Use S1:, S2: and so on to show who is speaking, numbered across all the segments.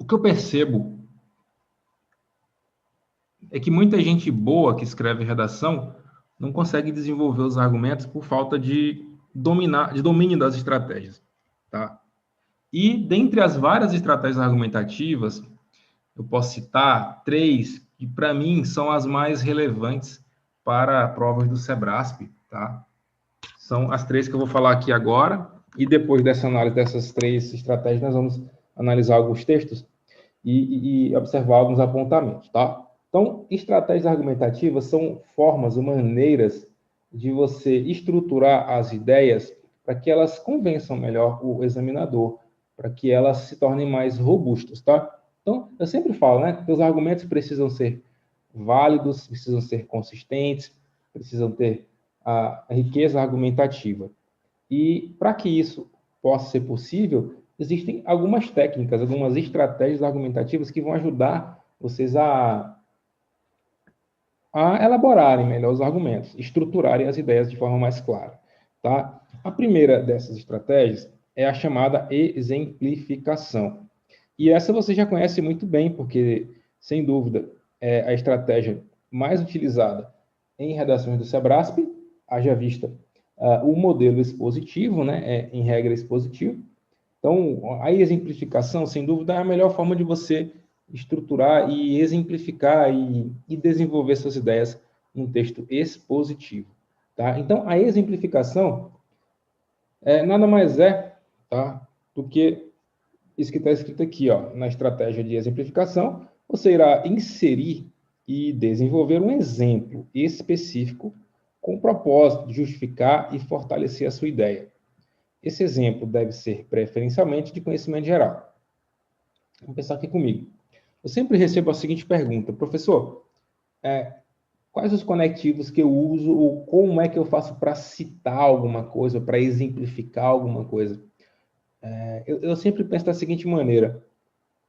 S1: O que eu percebo é que muita gente boa que escreve redação não consegue desenvolver os argumentos por falta de domínio das estratégias, tá? E dentre as várias estratégias argumentativas, eu posso citar três que para mim são as mais relevantes para provas do Sebrasp, tá? São as três que eu vou falar aqui agora, e depois dessa análise dessas três estratégias, nós vamos analisar alguns textos e observar alguns apontamentos, tá? Então, estratégias argumentativas são formas ou maneiras de você estruturar as ideias para que elas convençam melhor o examinador, para que elas se tornem mais robustas, tá? Então, eu sempre falo, né, que os argumentos precisam ser válidos, precisam ser consistentes, precisam ter a riqueza argumentativa. E para que isso possa ser possível, existem algumas técnicas, algumas estratégias argumentativas que vão ajudar vocês a elaborarem melhor os argumentos, estruturarem as ideias de forma mais clara. Tá? A primeira dessas estratégias é a chamada exemplificação. E essa você já conhece muito bem, porque, sem dúvida, é a estratégia mais utilizada em redações do Sebrasp, haja vista o modelo expositivo, né, em regra expositivo. Então, a exemplificação, sem dúvida, é a melhor forma de você estruturar e exemplificar e desenvolver suas ideias num texto expositivo. Tá? Então, a exemplificação nada mais é, tá, do que isso que está escrito aqui, ó, na estratégia de exemplificação, você irá inserir e desenvolver um exemplo específico com o propósito de justificar e fortalecer a sua ideia. Esse exemplo deve ser preferencialmente de conhecimento geral. Vamos pensar aqui comigo. Eu sempre recebo a seguinte pergunta: professor, quais os conectivos que eu uso ou como é que eu faço para citar alguma coisa, para exemplificar alguma coisa? Eu sempre penso da seguinte maneira: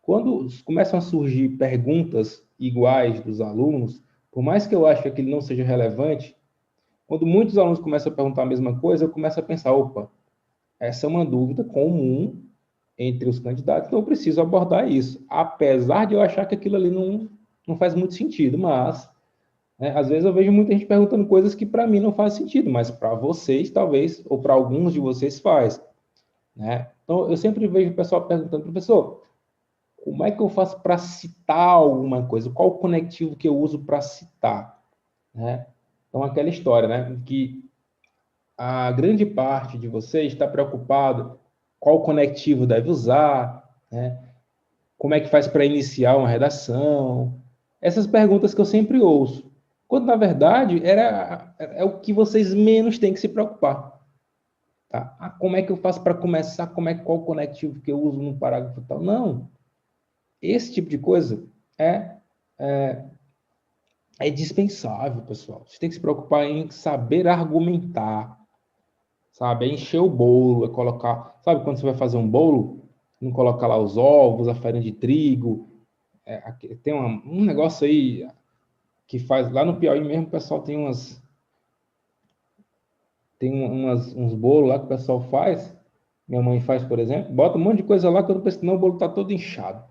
S1: quando começam a surgir perguntas iguais dos alunos, por mais que eu ache que aquilo não seja relevante, quando muitos alunos começam a perguntar a mesma coisa, eu começo a pensar, opa, essa é uma dúvida comum entre os candidatos, então eu preciso abordar isso. Apesar de eu achar que aquilo ali não faz muito sentido, mas às vezes eu vejo muita gente perguntando coisas que para mim não faz sentido, mas para vocês talvez, ou para alguns de vocês faz. Né? Então eu sempre vejo o pessoal perguntando, professor, como é que eu faço para citar alguma coisa? Qual o conectivo que eu uso para citar? Né? Então, aquela história, né? Que a grande parte de vocês está preocupado qual conectivo deve usar, né? Como é que faz para iniciar uma redação? Essas perguntas que eu sempre ouço. Quando, na verdade, é o que vocês menos têm que se preocupar. Tá? Como é que eu faço para começar? Qual o conectivo que eu uso no parágrafo tal? Não. Esse tipo de coisa é, é, é dispensável, pessoal. Você tem que se preocupar em saber argumentar, sabe? É encher o bolo, é colocar... Sabe quando você vai fazer um bolo, não colocar lá os ovos, a farinha de trigo? Tem um negócio aí que faz... Lá no Piauí mesmo, o pessoal tem uns bolos lá que o pessoal faz. Minha mãe faz, por exemplo. Bota um monte de coisa lá, quando pensa que não, o bolo está todo inchado.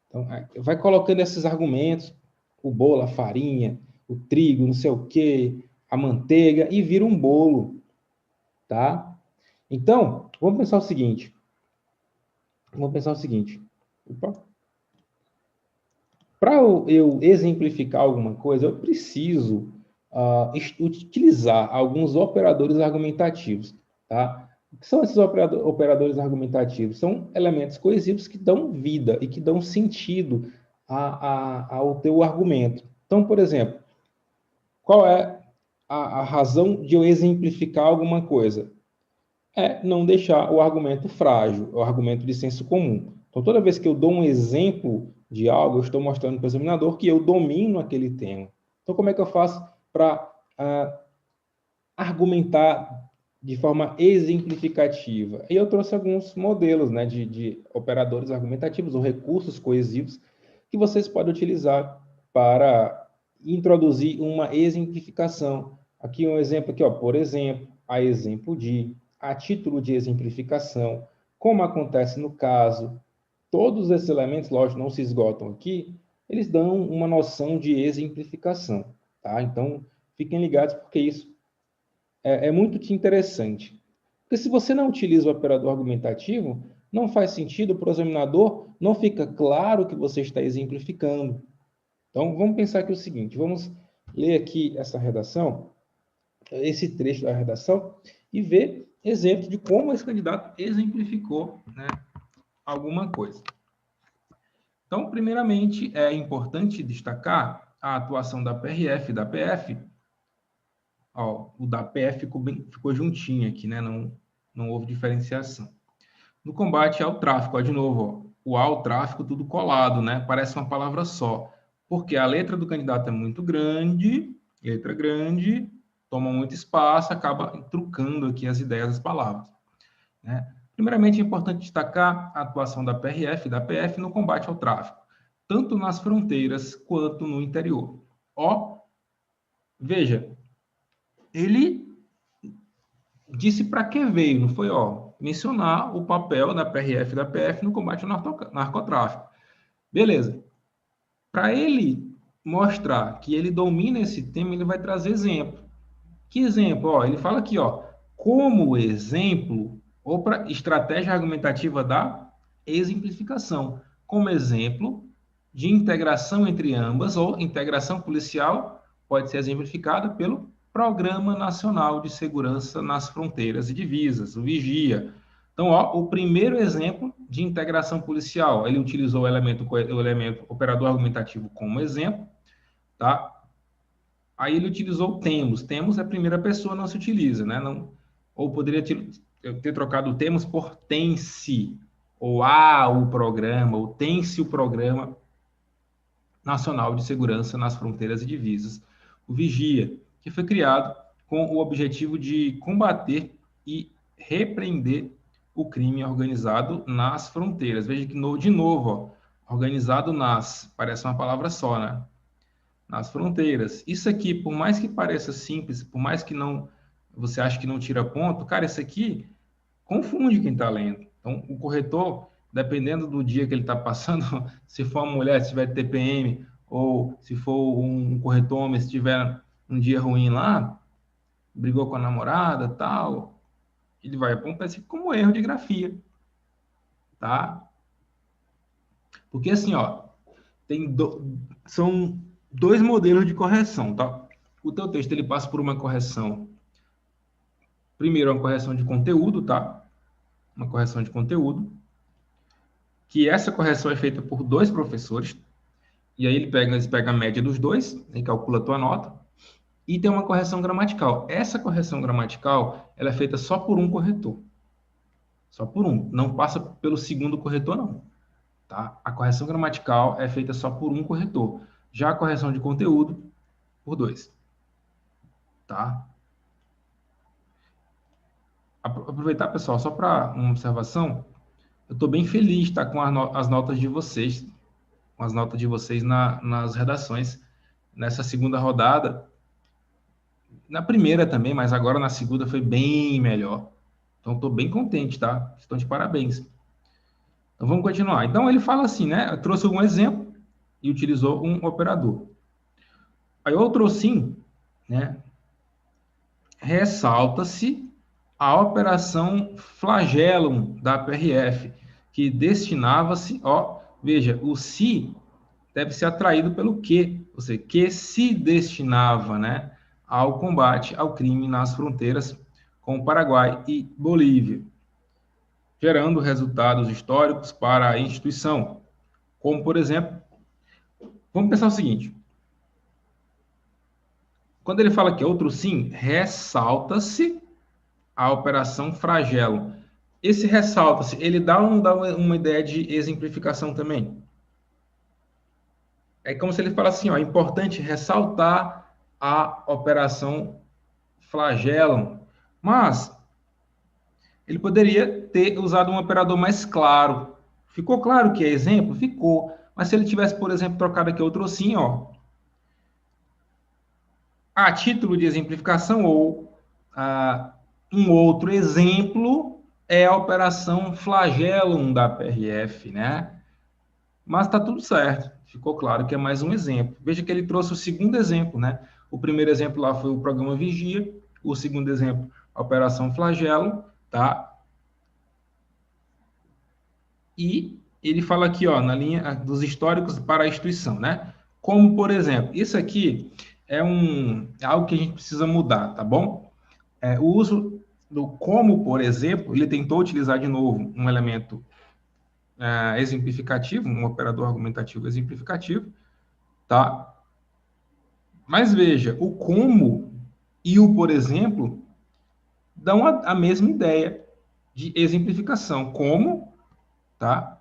S1: Então, vai colocando esses argumentos, o bolo, a farinha, o trigo, não sei o quê, a manteiga, e vira um bolo, tá? Então, vamos pensar o seguinte. Para eu exemplificar alguma coisa, eu preciso utilizar alguns operadores argumentativos, tá? O que são esses operadores argumentativos? São elementos coesivos que dão vida e que dão sentido ao teu argumento. Então, por exemplo, qual é a razão de eu exemplificar alguma coisa? É não deixar o argumento frágil, o argumento de senso comum. Então, toda vez que eu dou um exemplo de algo, eu estou mostrando para o examinador que eu domino aquele tema. Então, como é que eu faço para argumentar de forma exemplificativa? E eu trouxe alguns modelos, né, de operadores argumentativos ou recursos coesivos que vocês podem utilizar para introduzir uma exemplificação. Aqui um exemplo aqui, ó, por exemplo, a exemplo de, a título de exemplificação, como acontece no caso, Todos esses elementos, lógico, não se esgotam aqui, eles dão uma noção de exemplificação, tá? Então, fiquem ligados, porque isso é muito interessante. Porque se você não utiliza o operador argumentativo, não faz sentido para o examinador, não fica claro que você está exemplificando. Então, vamos pensar aqui o seguinte, vamos ler aqui essa redação, esse trecho da redação, e ver exemplos de como esse candidato exemplificou, né, alguma coisa. Então, primeiramente, é importante destacar a atuação da PRF e da PF. Ó, o da PF ficou juntinho aqui, né? Não houve diferenciação. No combate ao tráfico, ó, de novo, ó, o ao tráfico tudo colado, né? Parece uma palavra só. Porque a letra do candidato é muito grande, letra grande, toma muito espaço, acaba trucando aqui as ideias das palavras, né? Primeiramente, é importante destacar a atuação da PRF e da PF no combate ao tráfico, tanto nas fronteiras quanto no interior. Ó, veja, ele disse para que veio, não foi, ó, mencionar o papel da PRF e da PF no combate ao narcotráfico. Beleza. Para ele mostrar que ele domina esse tema, ele vai trazer exemplo. Que exemplo? Ó, ele fala aqui, ó, como exemplo, ou para estratégia argumentativa da exemplificação, como exemplo de integração entre ambas, ou integração policial, pode ser exemplificada pelo Programa Nacional de Segurança nas Fronteiras e Divisas, o VIGIA. Então, ó, o primeiro exemplo de integração policial, ele utilizou o elemento operador argumentativo como exemplo, tá? Aí ele utilizou temos. Temos é a primeira pessoa, não se utiliza, né? Não, ou poderia ter trocado temos por tem-se, ou há o programa, ou tem-se o Programa Nacional de Segurança nas Fronteiras e Divisas, o VIGIA, que foi criado com o objetivo de combater e repreender o crime organizado nas fronteiras. Veja que, de novo, ó, organizado nas, parece uma palavra só, né? Nas fronteiras. Isso aqui, por mais que pareça simples, por mais que não você ache que não tira ponto, cara, isso aqui confunde quem está lendo. Então, o corretor, dependendo do dia que ele está passando, se for uma mulher, se tiver TPM, ou se for um corretor homem, se tiver um dia ruim lá, brigou com a namorada, tal, ele vai apontar isso como erro de grafia, tá? Porque assim, ó, são dois modelos de correção, tá? O teu texto ele passa por uma correção. Primeiro, uma correção de conteúdo, tá? Uma correção de conteúdo, que essa correção é feita por dois professores, e aí eles pegam a média dos dois, e calcula a tua nota, e tem uma correção gramatical. Essa correção gramatical, ela é feita só por um corretor. Só por um, não passa pelo segundo corretor, não. Tá? A correção gramatical é feita só por um corretor. Já a correção de conteúdo, por dois. Tá? Aproveitar, pessoal, só para uma observação, eu estou bem feliz, tá, com as notas de vocês, com as notas de vocês nas redações, nessa segunda rodada. Na primeira também, mas agora na segunda foi bem melhor. Então, estou bem contente, tá? Estão de parabéns. Então, vamos continuar. Então, ele fala assim, né? Eu trouxe um exemplo e utilizou um operador. Aí, outro sim, né? Ressalta-se a operação Flagellum da PRF, que destinava-se, ó, veja, o se deve ser atraído pelo que, ou seja, que se destinava, né, ao combate ao crime nas fronteiras com o Paraguai e Bolívia, gerando resultados históricos para a instituição, como, por exemplo, vamos pensar o seguinte, quando ele fala que é outro sim, ressalta-se a operação Flagellum. Esse ressalta-se, ele dá ou não dá uma ideia de exemplificação também? É como se ele falasse assim, ó, é importante ressaltar a operação Flagellum, mas ele poderia ter usado um operador mais claro. Ficou claro que é exemplo? Ficou. Mas se ele tivesse, por exemplo, trocado aqui outro sim, ó, a título de exemplificação ou um outro exemplo, é a operação flagellum da PRF, né? Mas está tudo certo. Ficou claro que é mais um exemplo. Veja que ele trouxe o segundo exemplo, né? O primeiro exemplo lá foi o programa Vigia, o segundo exemplo, a operação flagelo, tá? E ele fala aqui, ó, na linha dos históricos para a instituição, né? Como, por exemplo, isso aqui é algo que a gente precisa mudar, tá bom? O uso do como, por exemplo, ele tentou utilizar de novo um elemento exemplificativo, um operador argumentativo exemplificativo, tá? Mas veja, o como e o por exemplo dão a mesma ideia de exemplificação. Como, tá?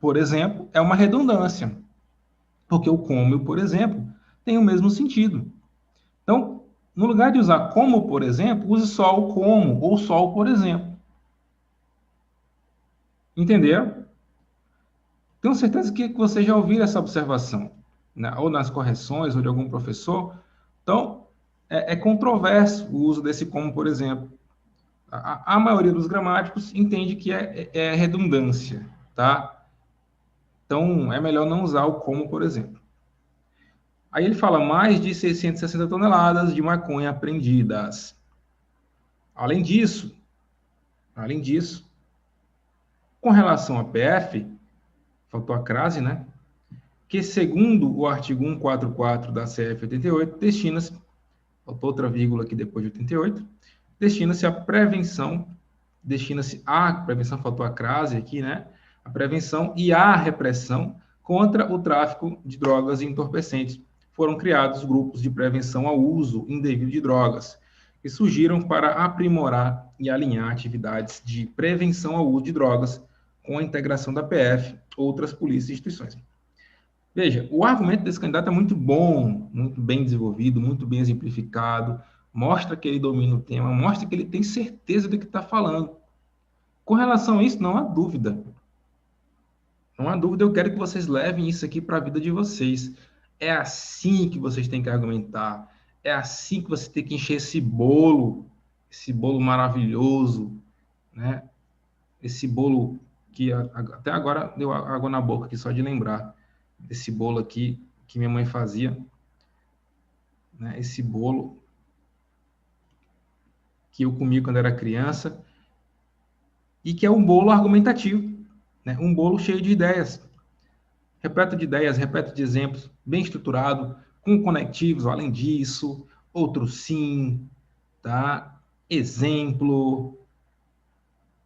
S1: Por exemplo, é uma redundância, porque o como e o por exemplo têm o mesmo sentido. Então, no lugar de usar como, por exemplo, use só o como ou só o por exemplo. Entenderam? Tenho certeza que você já ouviu essa observação, né? Ou nas correções, ou de algum professor. Então, é controverso o uso desse como, por exemplo. A maioria dos gramáticos entende que é redundância, tá? Então, é melhor não usar o como, por exemplo. Aí ele fala mais de 660 toneladas de maconha apreendidas. Além disso, além disso, com relação à PF, faltou a crase, né? Que segundo o artigo 144 da CF 88, destina-se, faltou outra vírgula aqui depois de 88, destina-se à prevenção, destina-se à prevenção, faltou a crase aqui, né? A prevenção e a repressão contra o tráfico de drogas e entorpecentes. Foram criados grupos de prevenção ao uso indevido de drogas, que surgiram para aprimorar e alinhar atividades de prevenção ao uso de drogas com a integração da PF, outras polícias e instituições. Veja, o argumento desse candidato é muito bom, muito bem desenvolvido, muito bem exemplificado, mostra que ele domina o tema, mostra que ele tem certeza do que está falando. Com relação a isso, não há dúvida. Não há dúvida, eu quero que vocês levem isso aqui para a vida de vocês. É assim que vocês têm que argumentar. É assim que você tem que encher esse bolo maravilhoso, né? Esse bolo que até agora deu água na boca aqui só de lembrar desse bolo aqui que minha mãe fazia, né? Esse bolo que eu comi quando era criança e que é um bolo argumentativo, né? Um bolo cheio de ideias, repleto de ideias, repleto de exemplos, bem estruturado, com conectivos, além disso, outro sim, tá? Exemplo.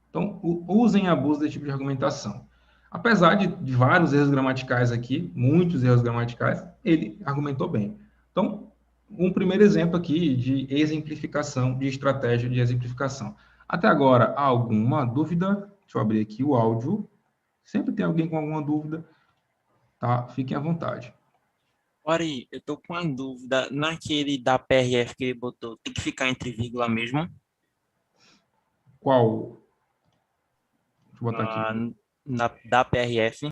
S1: Então, usem e abusem desse tipo de argumentação. Apesar de vários erros gramaticais aqui, muitos erros gramaticais, ele argumentou bem. Então, um primeiro exemplo aqui de exemplificação, de estratégia de exemplificação. Até agora, alguma dúvida? Deixa eu abrir aqui o áudio. Sempre tem alguém com alguma dúvida, tá? Fiquem à vontade.
S2: Ori, eu tô com uma dúvida. Naquele da PRF que ele botou, tem que ficar entre vírgula mesmo?
S1: Qual? Deixa eu botar aqui.
S2: Da PRF,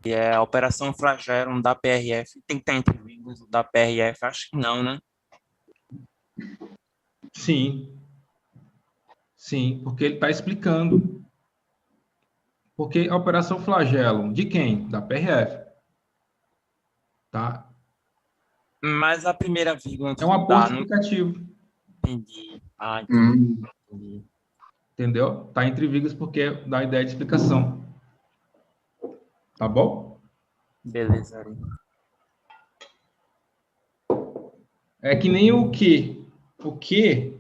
S2: que é a Operação Flagellum da PRF. Tem que estar entre vírgulas da PRF? Acho que não, né?
S1: Sim, sim, porque ele está explicando. Porque a Operação Flagelo, de quem? Da PRF, tá?
S2: Mas a primeira vírgula
S1: É um
S2: antes do
S1: aposto
S2: da, não
S1: explicativo,
S2: entendi. Ah, entendi.
S1: entendeu? Tá entre vírgulas porque dá a ideia de explicação, tá bom?
S2: Beleza, Ari.
S1: É que nem o que. O que,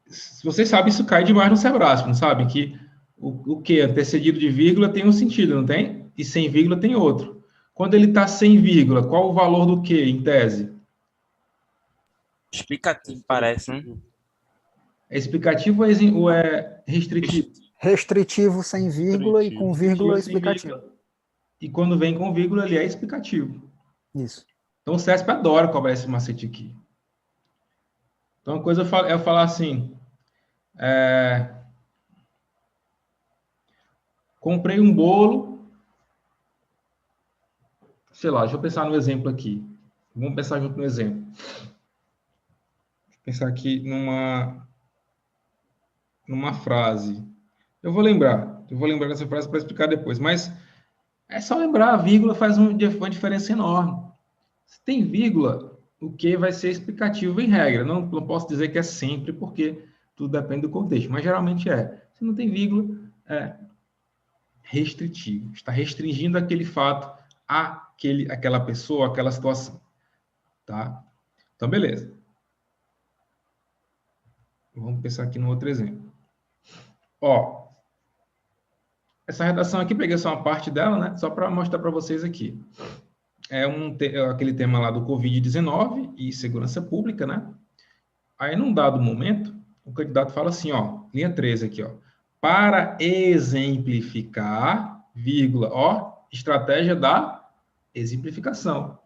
S1: se vocês sabem, isso cai demais no Sebrasp, não sabe? Que o que antecedido de vírgula tem um sentido, não tem? E sem vírgula tem outro. Quando ele está sem vírgula, qual o valor do que, em tese?
S2: Explicativo parece, né?
S1: É explicativo ou é restritivo?
S3: Restritivo sem vírgula e com vírgula
S1: Restritivo sem
S3: explicativo.
S1: vírgula. E quando vem com vírgula, ele é explicativo.
S3: Isso.
S1: Então o CESP adora cobrar esse macete aqui. Então uma coisa é falar assim: comprei um bolo, sei lá, deixa eu pensar no exemplo aqui. Vamos pensar junto no exemplo. Deixa eu pensar aqui numa. numa frase. Eu vou lembrar dessa frase para explicar depois, mas é só lembrar, a vírgula faz uma diferença enorme. Se tem vírgula, o que vai ser explicativo em regra. Não posso dizer que é sempre, porque tudo depende do contexto, mas geralmente é. Se não tem vírgula, é restritivo. Está restringindo aquele fato àquela pessoa, àquela situação. Tá? Então, beleza. Vamos pensar aqui no outro exemplo. Ó, essa redação aqui, peguei só uma parte dela, né? Só para mostrar para vocês aqui. É aquele tema lá do Covid-19 e segurança pública, né? Aí, num dado momento, o candidato fala assim, ó, linha 13 aqui, ó. Para exemplificar, vírgula, ó, estratégia da exemplificação.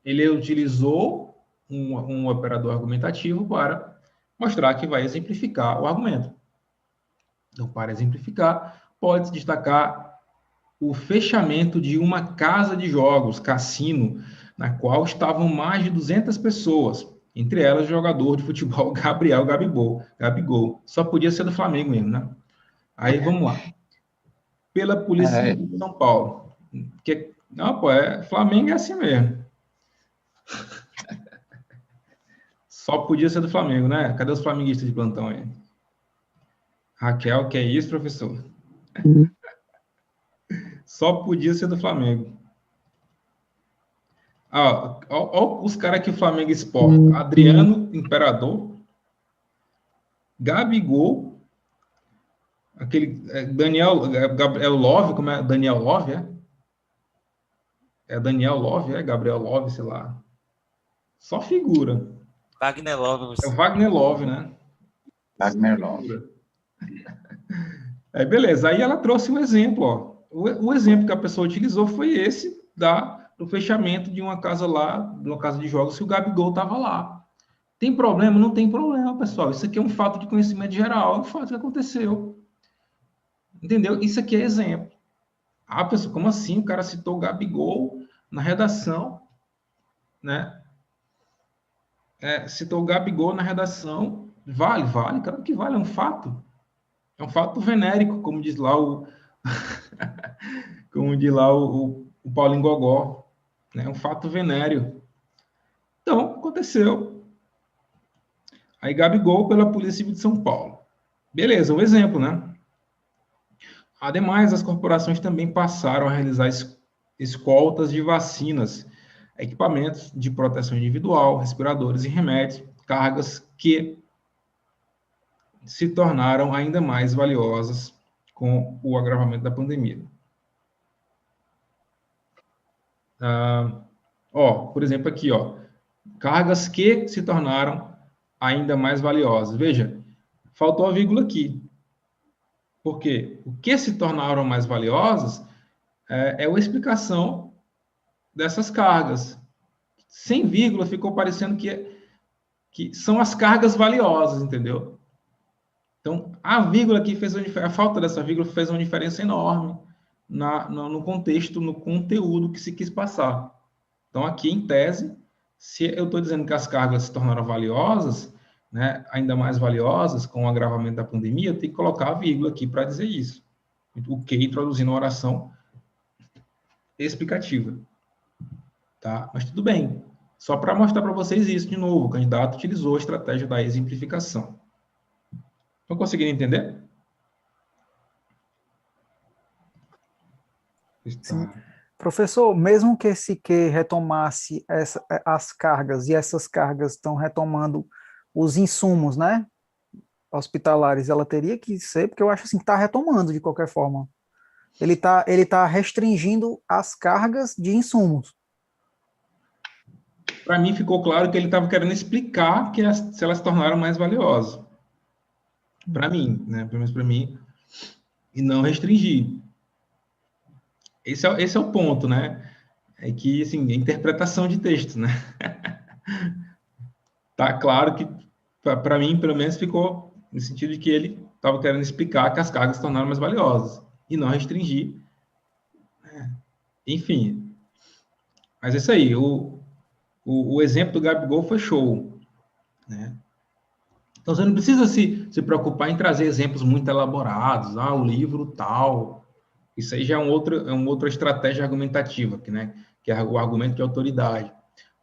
S1: Ele utilizou um operador argumentativo para mostrar que vai exemplificar o argumento. Então, para exemplificar, pode-se destacar o fechamento de uma casa de jogos, cassino, na qual estavam mais de 200 pessoas, entre elas o jogador de futebol Gabriel Gabigol. Só podia ser do Flamengo mesmo, né? Aí, vamos lá. Pela Polícia Civil de São Paulo. Não, pô, Flamengo é assim mesmo. Só podia ser do Flamengo, né? Cadê os flamenguistas de plantão aí? Raquel, que é isso, professor? Só podia ser do Flamengo. Ó, os caras que o Flamengo exporta. Adriano Imperador, Gabigol, aquele Daniel, Gabriel Love, como é? Daniel Love, é? É Daniel Love, é? Gabriel Love, sei lá. Só figura.
S2: Wagner Love.
S1: É o Wagner Love, né?
S4: Wagner Love.
S1: Beleza. Aí ela trouxe um exemplo, ó. O exemplo que a pessoa utilizou foi esse do fechamento de uma casa lá, de uma casa de jogos, se o Gabigol estava lá. Tem problema? Não tem problema, pessoal. Isso aqui é um fato de conhecimento geral, é um fato que aconteceu. Entendeu? Isso aqui é exemplo. Ah, pessoal, como assim? O cara citou o Gabigol na redação, né? Citou o Gabigol na redação. Vale, claro que vale, é um fato. É um fato venérico, como diz lá o Paulinho Gogó, né? É um fato venéreo. Então, aconteceu. Aí, Gabigol pela Polícia Civil de São Paulo. Beleza, um exemplo, né? Ademais, as corporações também passaram a realizar escoltas de vacinas, equipamentos de proteção individual, respiradores e remédios, cargas que se tornaram ainda mais valiosas com o agravamento da pandemia. Por exemplo, aqui, ó, cargas que se tornaram ainda mais valiosas. Veja, faltou a vírgula aqui. Por quê? O que se tornaram mais valiosas é uma explicação dessas cargas. Sem vírgula, ficou parecendo que são as cargas valiosas, entendeu? Então, a vírgula aqui a falta dessa vírgula fez uma diferença enorme no contexto, no conteúdo que se quis passar. Então, aqui, em tese, se eu estou dizendo que as cargas se tornaram valiosas, né, ainda mais valiosas com o agravamento da pandemia, eu tenho que colocar a vírgula aqui para dizer isso. O que introduzindo uma oração explicativa. Tá? Mas tudo bem. Só para mostrar para vocês isso de novo, o candidato utilizou a estratégia da exemplificação. Estão conseguindo entender?
S3: Sim. Professor, mesmo que esse que retomasse as cargas, e essas cargas estão retomando os insumos, né, hospitalares, ela teria que ser, porque eu acho assim, que está retomando de qualquer forma. Ele tá restringindo as cargas de insumos.
S1: Para mim ficou claro que ele estava querendo explicar se elas se tornaram mais valiosas. Para mim, né, pelo menos para mim, e não restringir. Esse é o ponto, né? É que, assim, a interpretação de texto, né? Tá claro que, para mim, pelo menos, ficou no sentido de que ele estava querendo explicar que as cargas se tornaram mais valiosas e não restringir. Enfim. Mas é isso aí. O exemplo do Gabigol foi show, né? Então, você não precisa se preocupar em trazer exemplos muito elaborados, o livro tal. Isso aí já é uma outra estratégia argumentativa, que é o argumento de autoridade.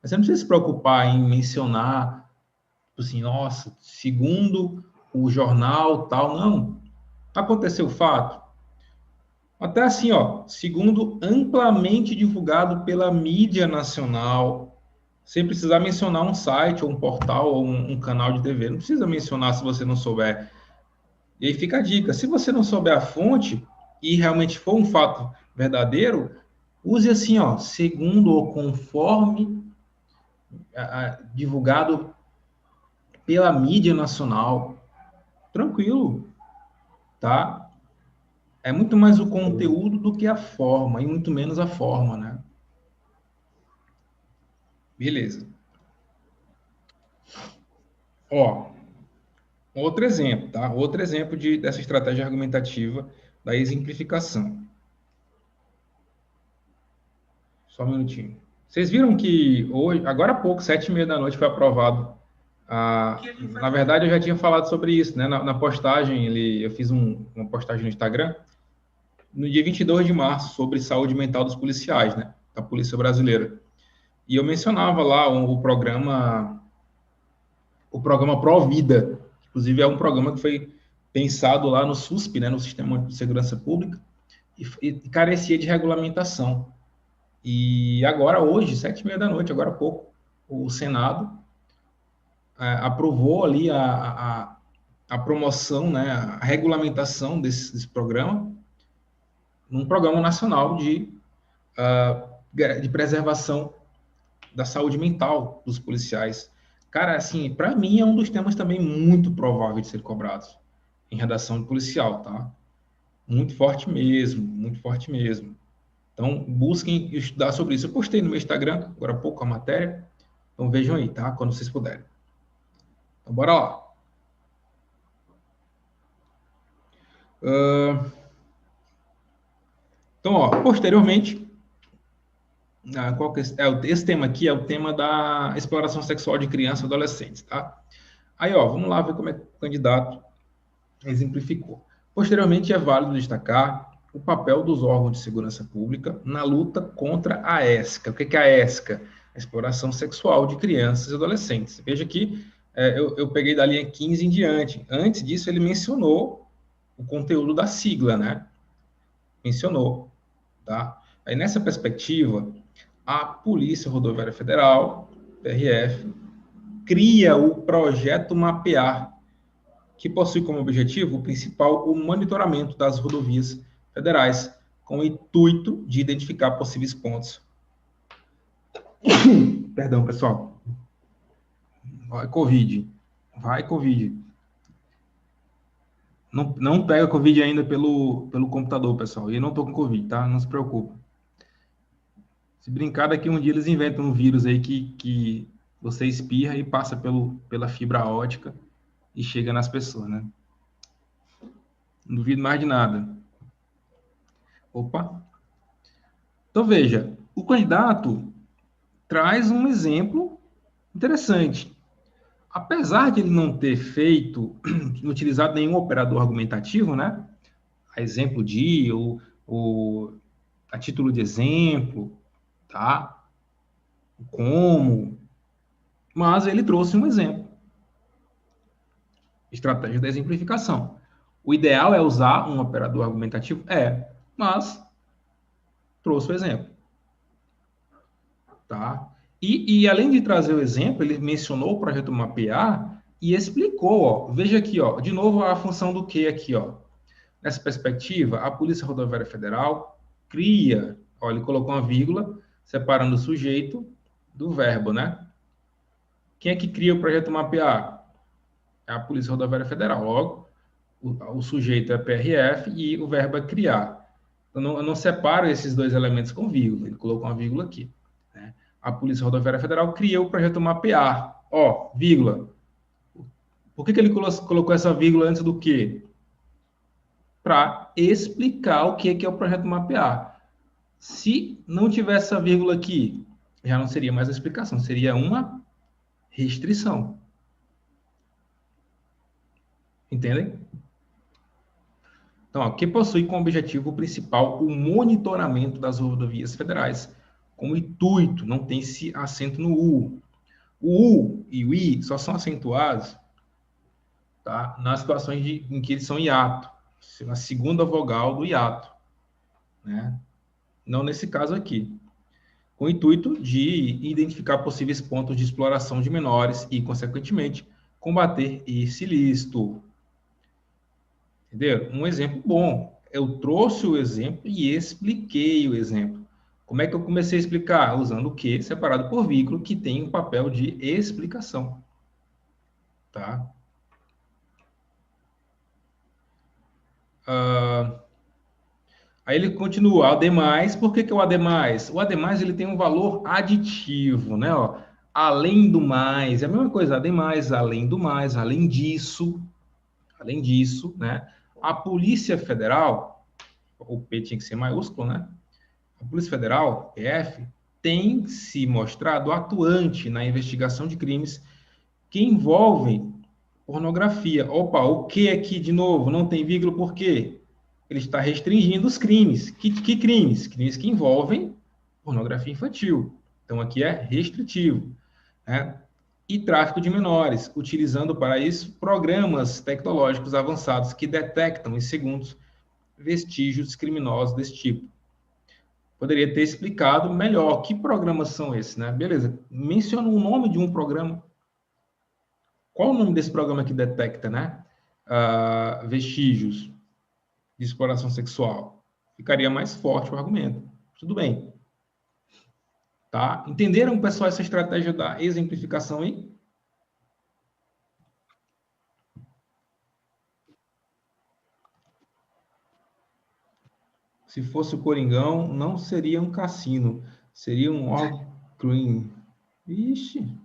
S1: Mas você não precisa se preocupar em mencionar, assim, nossa, segundo o jornal tal, não. Aconteceu o fato. Até assim, segundo amplamente divulgado pela mídia nacional, sem precisar mencionar um site, ou um portal, ou um canal de TV. Não precisa mencionar se você não souber. E aí fica a dica: se você não souber a fonte, e realmente for um fato verdadeiro, use assim, segundo ou conforme divulgado pela mídia nacional. Tranquilo, tá? É muito mais o conteúdo do que a forma, e muito menos a forma, né? Beleza. Outro exemplo, tá? Outro exemplo dessa estratégia argumentativa da exemplificação. Só um minutinho. Vocês viram que hoje, agora há pouco, 7h30 da noite, foi aprovado. Na verdade, eu já tinha falado sobre isso, né? Na postagem, eu fiz uma postagem no Instagram, no dia 22 de março, sobre saúde mental dos policiais, né? Da Polícia Brasileira. E eu mencionava lá o programa Provida. Inclusive, é um programa que foi pensado lá no SUSP, né? No Sistema de Segurança Pública, e carecia de regulamentação. E agora, hoje, 7h30 da noite, agora há pouco, o Senado aprovou ali a promoção, né, a regulamentação desse programa, num programa nacional de preservação da saúde mental dos policiais. Cara, assim, para mim é um dos temas também muito provável de ser cobrados em redação de policial, tá? Muito forte mesmo, muito forte mesmo. Então, busquem estudar sobre isso. Eu postei no meu Instagram, agora há pouco, a matéria. Então, vejam aí, tá? Quando vocês puderem. Então, bora lá. Então, posteriormente, esse tema aqui é o tema da exploração sexual de crianças e adolescentes, tá? Aí, vamos lá ver como é que o candidato exemplificou. Posteriormente, é válido destacar o papel dos órgãos de segurança pública na luta contra a ESCA. O que é a ESCA? A exploração sexual de crianças e adolescentes. Veja que eu peguei da linha 15 em diante. Antes disso, ele mencionou o conteúdo da sigla, né? Mencionou, tá? Aí, nessa perspectiva, a Polícia Rodoviária Federal, PRF, cria o projeto Mapear, que possui como objetivo principal o monitoramento das rodovias federais, com o intuito de identificar possíveis pontos. Perdão, pessoal. Vai, Covid. Vai, Covid. Não pega Covid ainda pelo computador, pessoal. E eu não tô com Covid, tá? Não se preocupe. Se brincar, daqui um dia eles inventam um vírus aí que você espirra e passa pela fibra ótica e chega nas pessoas, né? Não duvido mais de nada. Opa! Então, veja, o candidato traz um exemplo interessante. Apesar de ele não ter utilizado nenhum operador argumentativo, né? A exemplo de, a título de exemplo, tá? Como, mas ele trouxe um exemplo. Estratégia da exemplificação. O ideal é usar um operador argumentativo? Mas trouxe o exemplo. Tá? E além de trazer o exemplo, ele mencionou o projeto Mapear e explicou, veja aqui, de novo a função do que aqui, Nessa perspectiva, a Polícia Rodoviária Federal cria, ele colocou uma vírgula separando o sujeito do verbo, né? Quem é que cria o projeto Mapear? É a Polícia Rodoviária Federal. Logo, o sujeito é PRF e o verbo é criar. Eu não separo esses dois elementos com vírgula, ele colocou uma vírgula aqui. Né? A Polícia Rodoviária Federal criou o projeto Mapear. Vírgula. Por que ele colocou essa vírgula antes do quê? Para explicar o que é o projeto Mapear. Se não tivesse essa vírgula aqui, já não seria mais uma explicação, seria uma restrição. Entendem? Então, ó, que possui como objetivo principal o monitoramento das rodovias federais, como intuito, não tem esse acento no U. O U e o I só são acentuados, tá, nas situações em que eles são hiato, na segunda vogal do hiato, né? Não nesse caso aqui. Com o intuito de identificar possíveis pontos de exploração de menores e, consequentemente, combater esse ilícito. Entendeu? Um exemplo bom. Eu trouxe o exemplo e expliquei o exemplo. Como é que eu comecei a explicar? Usando o que separado por vírgula, que tem um papel de explicação. Tá? Aí ele continua, ademais, por que o ademais? O ademais ele tem um valor aditivo, né? Ó, além do mais, é a mesma coisa, ademais, além do mais, além disso, né? A Polícia Federal, o P tinha que ser maiúsculo, né? A Polícia Federal, PF, tem se mostrado atuante na investigação de crimes que envolvem pornografia. Opa, o que aqui de novo? Não tem vírgula, por quê? Ele está restringindo os crimes. Que crimes? Crimes que envolvem pornografia infantil. Então, aqui é restritivo. Né? E tráfico de menores, utilizando para isso programas tecnológicos avançados que detectam em segundos vestígios criminosos desse tipo. Poderia ter explicado melhor que programas são esses, né? Beleza, menciona o nome de um programa. Qual o nome desse programa que detecta, né? Vestígios de exploração sexual? Ficaria mais forte o argumento. Tudo bem. Tá? Entenderam, pessoal, essa estratégia da exemplificação aí? Se fosse o Coringão, não seria um cassino, seria um all green. Ixi.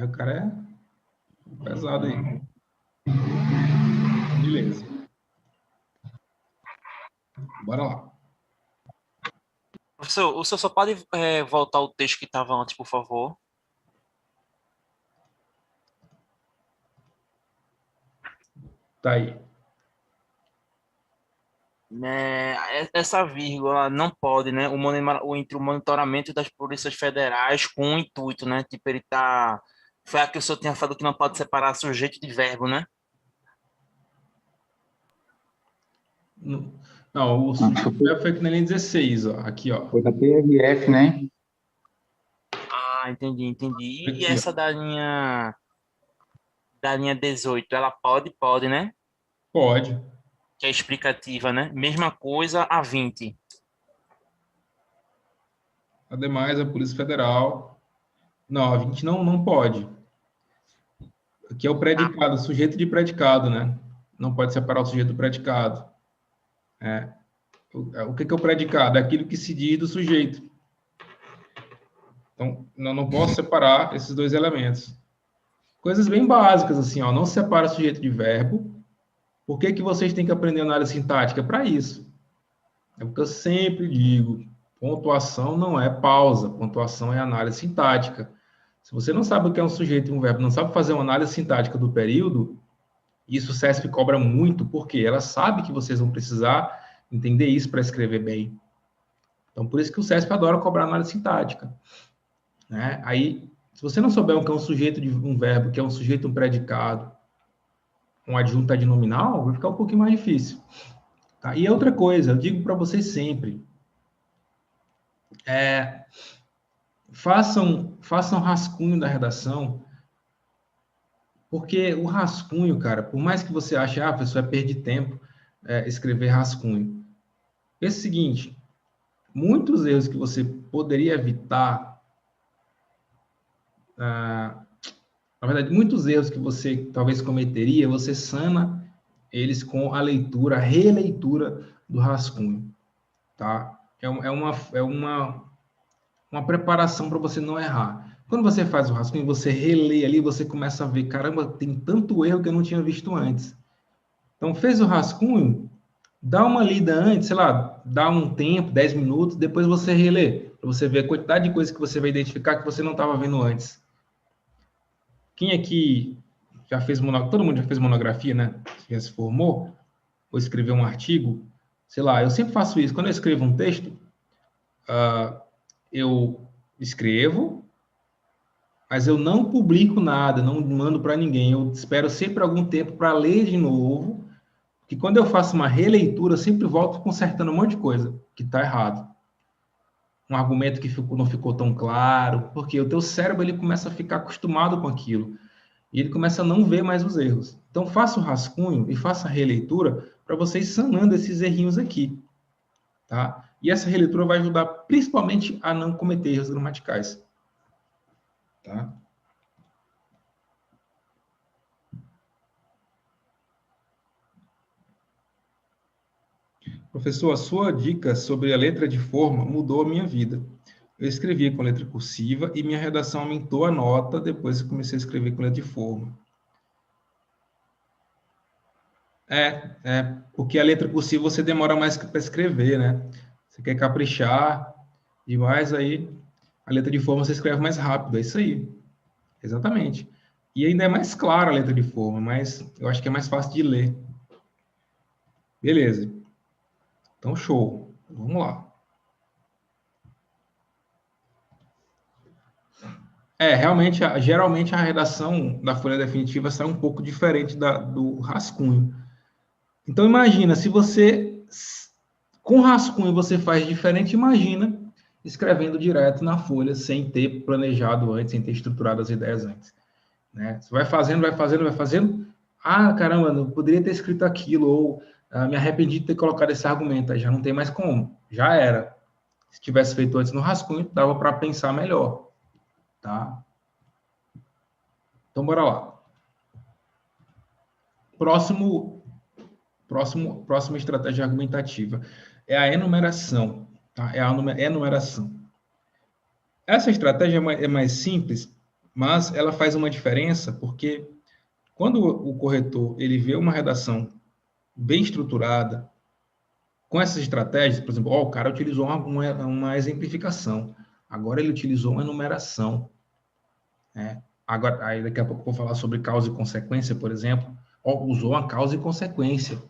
S1: O cara é pesado aí. Beleza. Bora lá.
S2: Professor, o senhor só pode voltar o texto que estava antes, por favor?
S1: Tá aí.
S2: Essa vírgula não pode, né? Entre o monitoramento das polícias federais com o intuito, né? Tipo, ele tá... Foi a que o senhor tinha falado que não pode separar sujeito de verbo, né?
S1: Não, o sujeito foi aqui na linha 16, ó. Aqui, ó.
S4: Foi da PRF, né?
S2: Ah, entendi. E
S1: Aqui,
S2: essa
S1: ó.
S2: da linha 18, ela pode, né?
S1: Pode.
S2: Que é explicativa, né? Mesma coisa a 20.
S1: Ademais, a Polícia Federal... Não, a 20 não pode. Aqui é o predicado, sujeito de predicado, né? Não pode separar o sujeito do predicado. O que é o predicado? É aquilo que se diz do sujeito. Então, não posso separar esses dois elementos. Coisas bem básicas, assim, ó. Não separa sujeito de verbo. Por que vocês têm que aprender análise sintática? Para isso. É porque eu sempre digo, pontuação não é pausa, pontuação é análise sintática. Se você não sabe o que é um sujeito e um verbo, não sabe fazer uma análise sintática do período, isso o CESP cobra muito, porque ela sabe que vocês vão precisar entender isso para escrever bem. Então, por isso que o CESP adora cobrar análise sintática. Né? Aí, se você não souber o que é um sujeito de um verbo, o que é um sujeito um predicado, um adjunto adnominal, vai ficar um pouquinho mais difícil. Tá? E outra coisa, eu digo para vocês sempre, façam rascunho da redação, porque o rascunho, cara, por mais que você ache, a pessoa perde tempo escrever rascunho. É o seguinte, muitos erros que você poderia evitar, na verdade, muitos erros que você talvez cometeria, você sana eles com a releitura do rascunho, tá? É uma preparação para você não errar. Quando você faz o rascunho, você relê ali, você começa a ver, caramba, tem tanto erro que eu não tinha visto antes. Então, fez o rascunho, dá uma lida antes, sei lá, dá um tempo, 10 minutos, depois você relê, para você ver a quantidade de coisas que você vai identificar que você não estava vendo antes. Quem aqui já fez monografia? Todo mundo já fez monografia, né? Já se formou? Ou escreveu um artigo? Sei lá, eu sempre faço isso. Quando eu escrevo um texto, eu escrevo, mas eu não publico nada, não mando para ninguém. Eu espero sempre algum tempo para ler de novo, que quando eu faço uma releitura, eu sempre volto consertando um monte de coisa que está errado. Um argumento que não ficou tão claro, porque o teu cérebro ele começa a ficar acostumado com aquilo e ele começa a não ver mais os erros. Então faça o rascunho e faça a releitura para você ir sanando esses errinhos aqui, tá? E essa releitura vai ajudar principalmente a não cometer erros gramaticais, tá? Professor, a sua dica sobre a letra de forma mudou a minha vida. Eu escrevia com letra cursiva e minha redação aumentou a nota depois que comecei a escrever com letra de forma. Porque a letra cursiva você demora mais para escrever, né? Você quer caprichar demais, aí a letra de forma você escreve mais rápido, é isso aí. Exatamente. E ainda é mais clara a letra de forma, mas eu acho que é mais fácil de ler. Beleza. Então, show. Vamos lá. Realmente, geralmente a redação da folha definitiva sai um pouco diferente do rascunho. Então, imagina, se você, com rascunho, você faz diferente, imagina escrevendo direto na folha, sem ter planejado antes, sem ter estruturado as ideias antes. Né? Você vai fazendo, vai fazendo, vai fazendo. Ah, caramba, não poderia ter escrito aquilo, ou me arrependi de ter colocado esse argumento. Aí já não tem mais como. Já era. Se tivesse feito antes no rascunho, dava para pensar melhor. Tá? Então, bora lá. Próxima estratégia argumentativa é a enumeração. Tá? É a enumeração. Essa estratégia é mais simples, mas ela faz uma diferença porque quando o corretor ele vê uma redação bem estruturada, com essas estratégias, por exemplo, o cara utilizou uma exemplificação, agora ele utilizou uma enumeração. Né? Agora, aí daqui a pouco eu vou falar sobre causa e consequência, por exemplo. Usou a causa e consequência.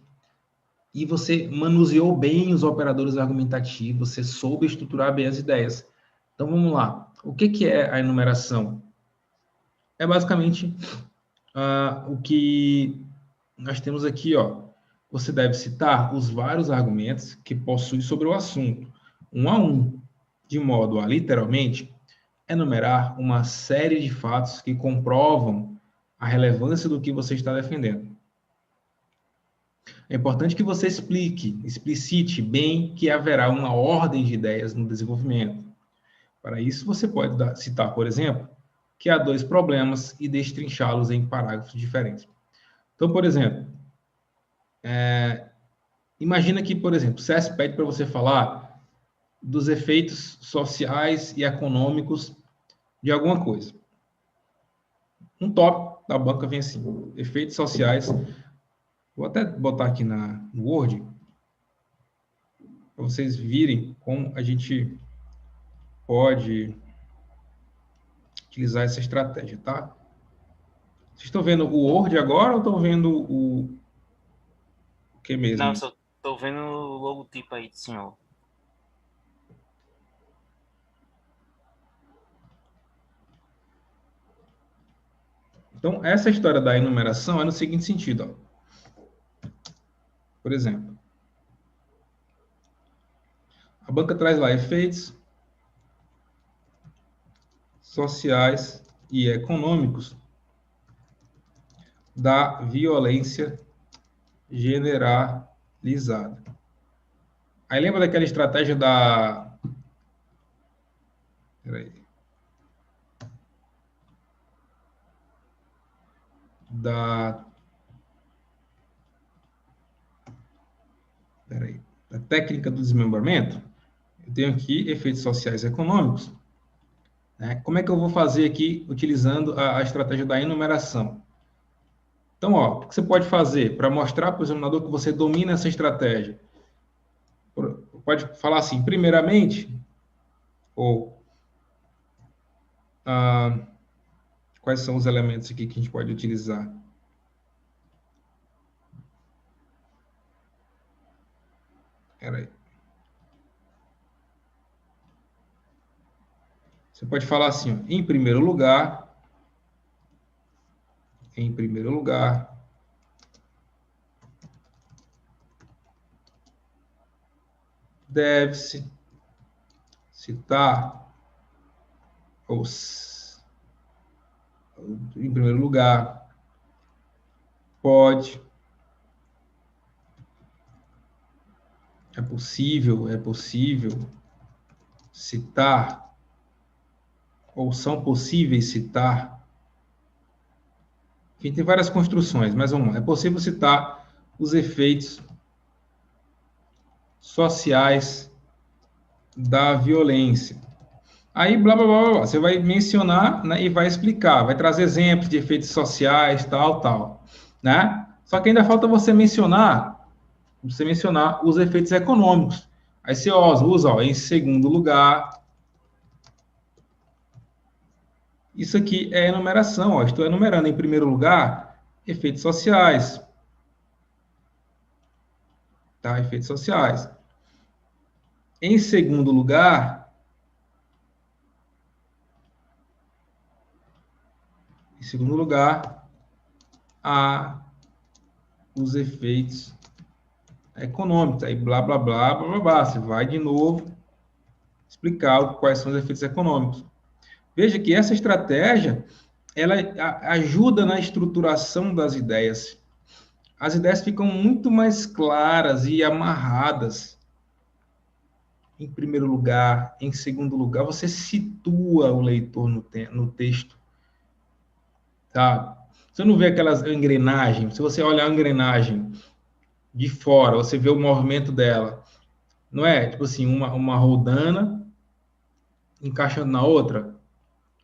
S1: E você manuseou bem os operadores argumentativos, você soube estruturar bem as ideias. Então, vamos lá. O que é a enumeração? É basicamente o que nós temos aqui, ó. Você deve citar os vários argumentos que possui sobre o assunto, um a um, de modo a, literalmente, enumerar uma série de fatos que comprovam a relevância do que você está defendendo. É importante que você explicite bem que haverá uma ordem de ideias no desenvolvimento. Para isso, você pode citar, por exemplo, que há dois problemas e destrinchá-los em parágrafos diferentes. Então, por exemplo, imagina que, por exemplo, o SES pede para você falar dos efeitos sociais e econômicos de alguma coisa. Um tópico da banca vem assim, efeitos sociais. Vou até botar aqui no Word, para vocês virem como a gente pode utilizar essa estratégia, tá? Vocês estão vendo o Word agora ou estão vendo o que mesmo?
S2: Não, só tô vendo o logotipo aí do senhor.
S1: Então, essa história da enumeração é no seguinte sentido, ó. Por exemplo, a banca traz lá efeitos sociais e econômicos da violência generalizada. Aí lembra daquela estratégia da... Peraí. Da técnica do desmembramento? Eu tenho aqui efeitos sociais e econômicos. Né? Como é que eu vou fazer aqui utilizando a estratégia da enumeração? Então, ó, o que você pode fazer para mostrar para o examinador que você domina essa estratégia? Pode falar assim, primeiramente, ou Quais são os elementos aqui que a gente pode utilizar? Espera aí. Você pode falar assim, ó, em primeiro lugar, deve-se citar, em primeiro lugar, pode, é possível citar, ou são possíveis citar. Enfim, tem várias construções, mas vamos lá. É possível citar os efeitos sociais da violência. Aí, blá, blá, blá, blá, você vai mencionar, né, e vai explicar, vai trazer exemplos de efeitos sociais, tal, né? Só que ainda falta você mencionar os efeitos econômicos. Aí você usa, ó, em segundo lugar. Isso aqui é enumeração, ó. Estou enumerando em primeiro lugar efeitos sociais. Tá? Efeitos sociais. Em segundo lugar, há os efeitos econômicos. Aí, blá, blá, blá, blá, blá, blá. Você vai de novo explicar quais são os efeitos econômicos. Veja que essa estratégia, ela ajuda na estruturação das ideias. As ideias ficam muito mais claras e amarradas. Em primeiro lugar, em segundo lugar, você situa o leitor no texto. Tá? Você não vê aquelas engrenagens. Se você olhar a engrenagem de fora, você vê o movimento dela. Não é? Tipo assim, uma rodana encaixando na outra.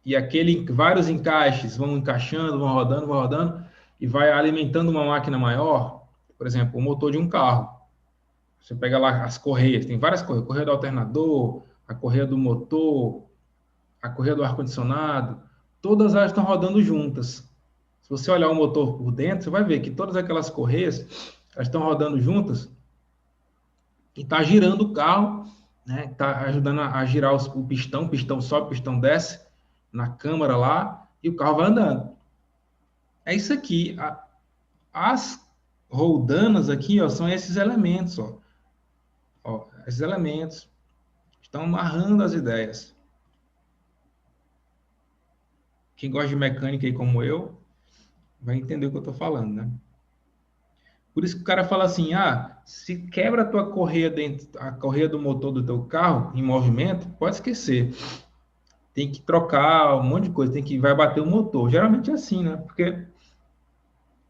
S1: E vários encaixes vão encaixando, vão rodando, e vai alimentando uma máquina maior. Por exemplo, o motor de um carro. Você pega lá as correias, tem várias correias. A correia do alternador, a correia do motor, a correia do ar-condicionado. Todas elas estão rodando juntas. Se você olhar o motor por dentro, você vai ver que todas aquelas correias elas estão rodando juntas e está girando o carro, né? Está ajudando a girar o pistão sobe, o pistão desce na câmara lá e o carro vai andando. É isso aqui. As roldanas aqui, ó, são esses elementos, ó. Esses elementos estão amarrando as ideias. Quem gosta de mecânica aí como eu, vai entender o que eu estou falando, né? Por isso que o cara fala assim, se quebra a tua correia a correia do motor do teu carro em movimento, pode esquecer. Tem que trocar um monte de coisa, vai bater o motor. Geralmente é assim, né? Porque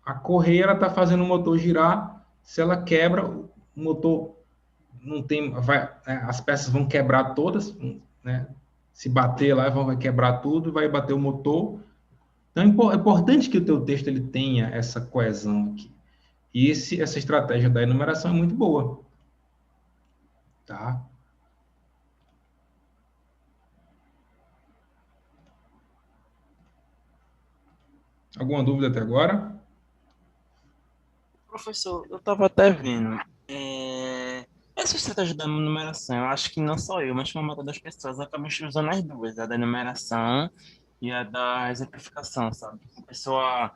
S1: a correia, ela tá fazendo o motor girar, se ela quebra, o motor não tem, as peças vão quebrar todas, né? Se bater lá, vai quebrar tudo, vai bater o motor. Então, é importante que o teu texto ele tenha essa coesão aqui. E essa estratégia da enumeração é muito boa. Tá? Alguma dúvida até agora?
S2: Professor, eu estava até vendo. Essa estratégia da numeração, eu acho que não só eu, mas uma maioria das pessoas acabam usando as duas, a da numeração e a da exemplificação, sabe? A pessoa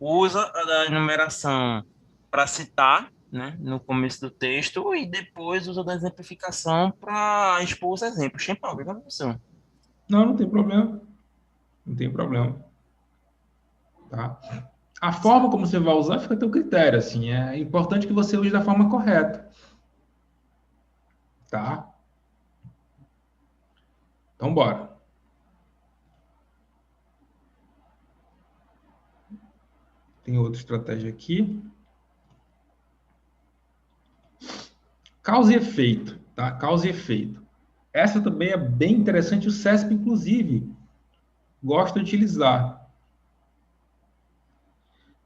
S2: usa a da numeração para citar, né, no começo do texto e depois usa a da exemplificação para expor os exemplos. Sem problema, professor.
S1: Não tem problema. Não tem problema. Tá? A forma como você vai usar fica a teu critério, assim. É importante que você use da forma correta. Tá? Então, bora. Tem outra estratégia aqui. Causa e efeito, tá? Causa e efeito. Essa também é bem interessante, o CESP, inclusive, gosta de utilizar.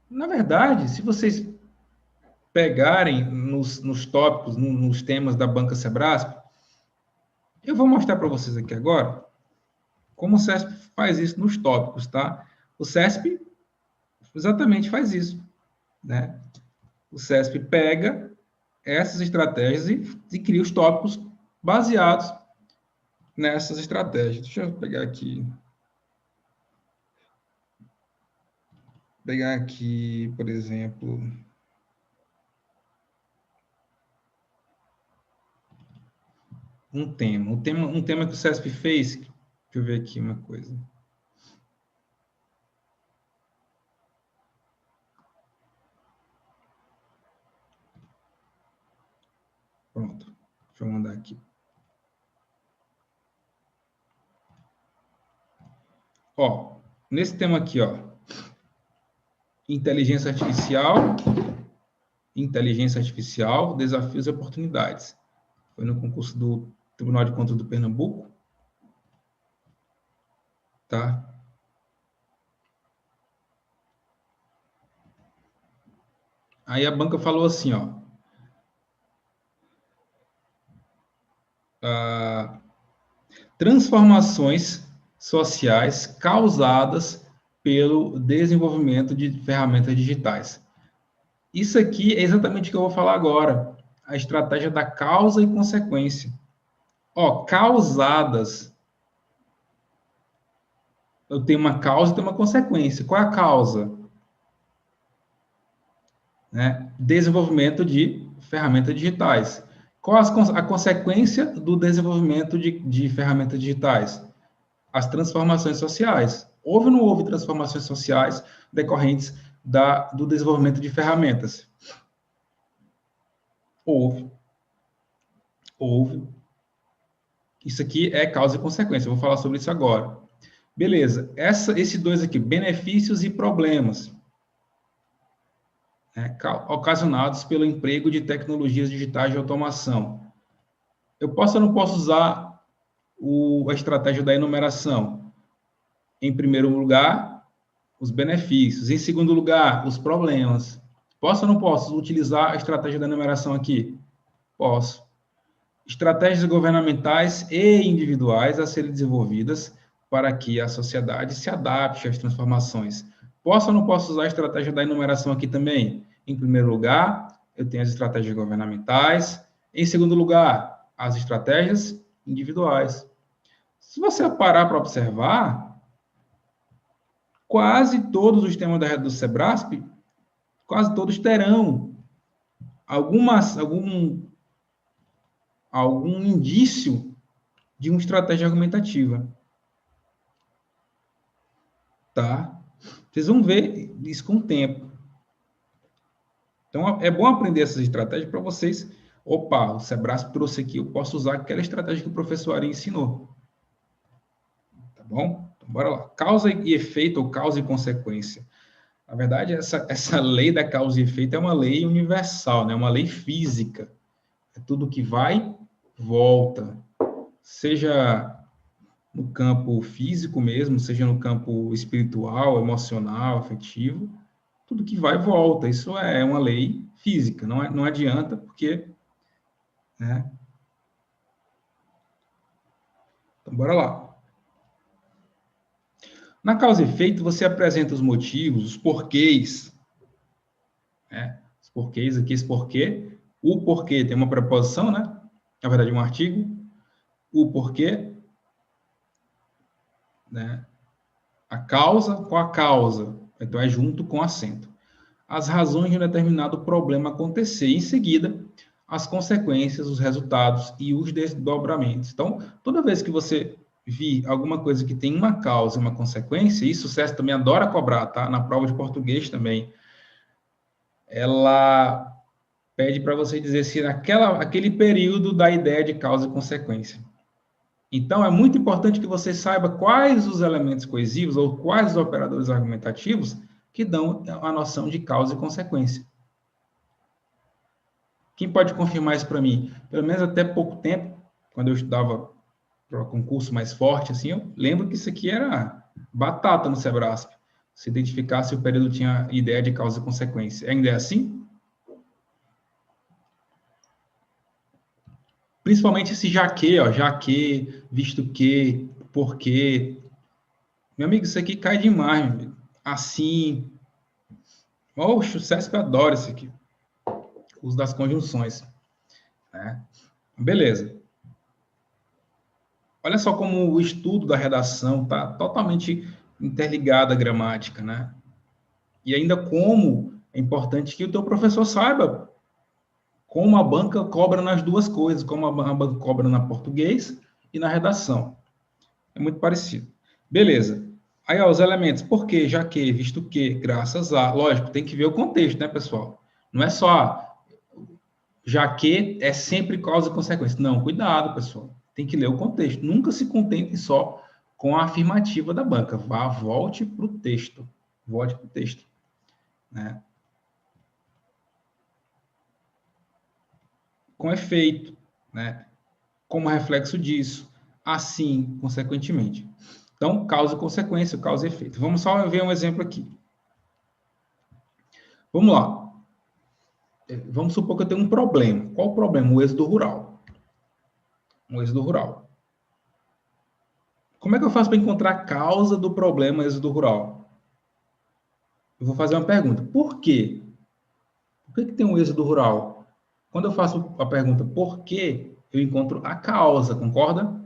S1: Na verdade, se vocês pegarem nos tópicos, nos temas da Banca Sebrasp, eu vou mostrar para vocês aqui agora como o CESP faz isso nos tópicos, tá? O CESP exatamente faz isso, né? O CESP pega essas estratégias e cria os tópicos baseados nessas estratégias. Deixa eu pegar aqui. Pegar aqui, por exemplo, um tema que o CESP fez. Deixa eu ver aqui uma coisa. Pronto. Deixa eu mandar aqui. Ó, nesse tema aqui, ó, inteligência artificial, desafios e oportunidades. Foi no concurso do Tribunal de Contas do Pernambuco, tá? Aí a banca falou assim, ó, transformações sociais causadas pelo desenvolvimento de ferramentas digitais. Isso aqui é exatamente o que eu vou falar agora, a estratégia da causa e consequência. Ó, causadas. Eu tenho uma causa e tenho uma consequência. Qual é a causa? Né? Desenvolvimento de ferramentas digitais. Qual a consequência do desenvolvimento de ferramentas digitais? As transformações sociais. Houve ou não houve transformações sociais decorrentes do desenvolvimento de ferramentas? Houve. Houve. Isso aqui é causa e consequência. Eu vou falar sobre isso agora. Beleza. Esses dois aqui, benefícios e problemas, né, ocasionados pelo emprego de tecnologias digitais de automação. Eu posso ou não posso usar a estratégia da enumeração? Em primeiro lugar, os benefícios. Em segundo lugar, os problemas. Posso ou não posso utilizar a estratégia da enumeração aqui? Posso. Estratégias governamentais e individuais a serem desenvolvidas para que a sociedade se adapte às transformações. Posso ou não posso usar a estratégia da enumeração aqui também? Em primeiro lugar, eu tenho as estratégias governamentais. Em segundo lugar, as estratégias individuais. Se você parar para observar, quase todos os temas do SEBRASP, quase todos terão algum indício de uma estratégia argumentativa. Tá? Vocês vão ver isso com o tempo. Então, é bom aprender essas estratégias para vocês. Opa, o SEBRASP trouxe aqui, eu posso usar aquela estratégia que o professor Ari ensinou. Tá bom? Então, bora lá. Causa e efeito, ou causa e consequência. Na verdade, essa lei da causa e efeito é uma lei universal, né? Uma lei física. É tudo que vai, volta. Seja no campo físico mesmo, seja no campo espiritual, emocional, afetivo, tudo que vai, volta. Isso é uma lei física. Não adianta, porque... né? Então, bora lá. Na causa e efeito, você apresenta os motivos, os porquês, né? Os porquês aqui, esse porquê. O porquê tem uma preposição, né? Na verdade, um artigo. O porquê, né? A causa, qual a causa? Então, é junto com acento. As razões de um determinado problema acontecer. Em seguida, as consequências, os resultados e os desdobramentos. Então, toda vez que você vir alguma coisa que tem uma causa e uma consequência, isso o SESC também adora cobrar, tá? Na prova de português também. Ela pede para você dizer se aquele período da ideia de causa e consequência. Então, é muito importante que você saiba quais os elementos coesivos ou quais os operadores argumentativos que dão a noção de causa e consequência. Quem pode confirmar isso para mim? Pelo menos até pouco tempo, quando eu estudava para concurso mais forte, assim, eu lembro que isso aqui era batata no SEBRASP. Se identificar se o período tinha ideia de causa e consequência. Ainda é assim? Principalmente esse já que, visto que, porque. Meu amigo, isso aqui cai demais, meu amigo. assim. Oxe, o CESP adora isso aqui. O uso das conjunções. Né? Beleza. Olha só como o estudo da redação está totalmente interligado à gramática, né? E ainda como é importante que o teu professor saiba como a banca cobra nas duas coisas, como a banca cobra na português e na redação. É muito parecido. Beleza. Aí, ó, os elementos. Por quê? Já que, visto que, graças a. Lógico, tem que ver o contexto, né, pessoal? Não é só já que é sempre causa e consequência. Não, cuidado, pessoal. Tem que ler o contexto. Nunca se contente só com a afirmativa da banca. Volte para o texto. Volte para o texto. Né? Com efeito, né? Como reflexo disso, assim, consequentemente. Então, causa e consequência, causa e efeito. Vamos só ver um exemplo aqui. Vamos lá. Vamos supor que eu tenho um problema. Qual o problema? O êxodo rural. Um êxodo rural. Como é que eu faço para encontrar a causa do problema êxodo rural? Eu vou fazer uma pergunta. Por quê? Por que tem um êxodo rural? Quando eu faço a pergunta por quê, eu encontro a causa, concorda?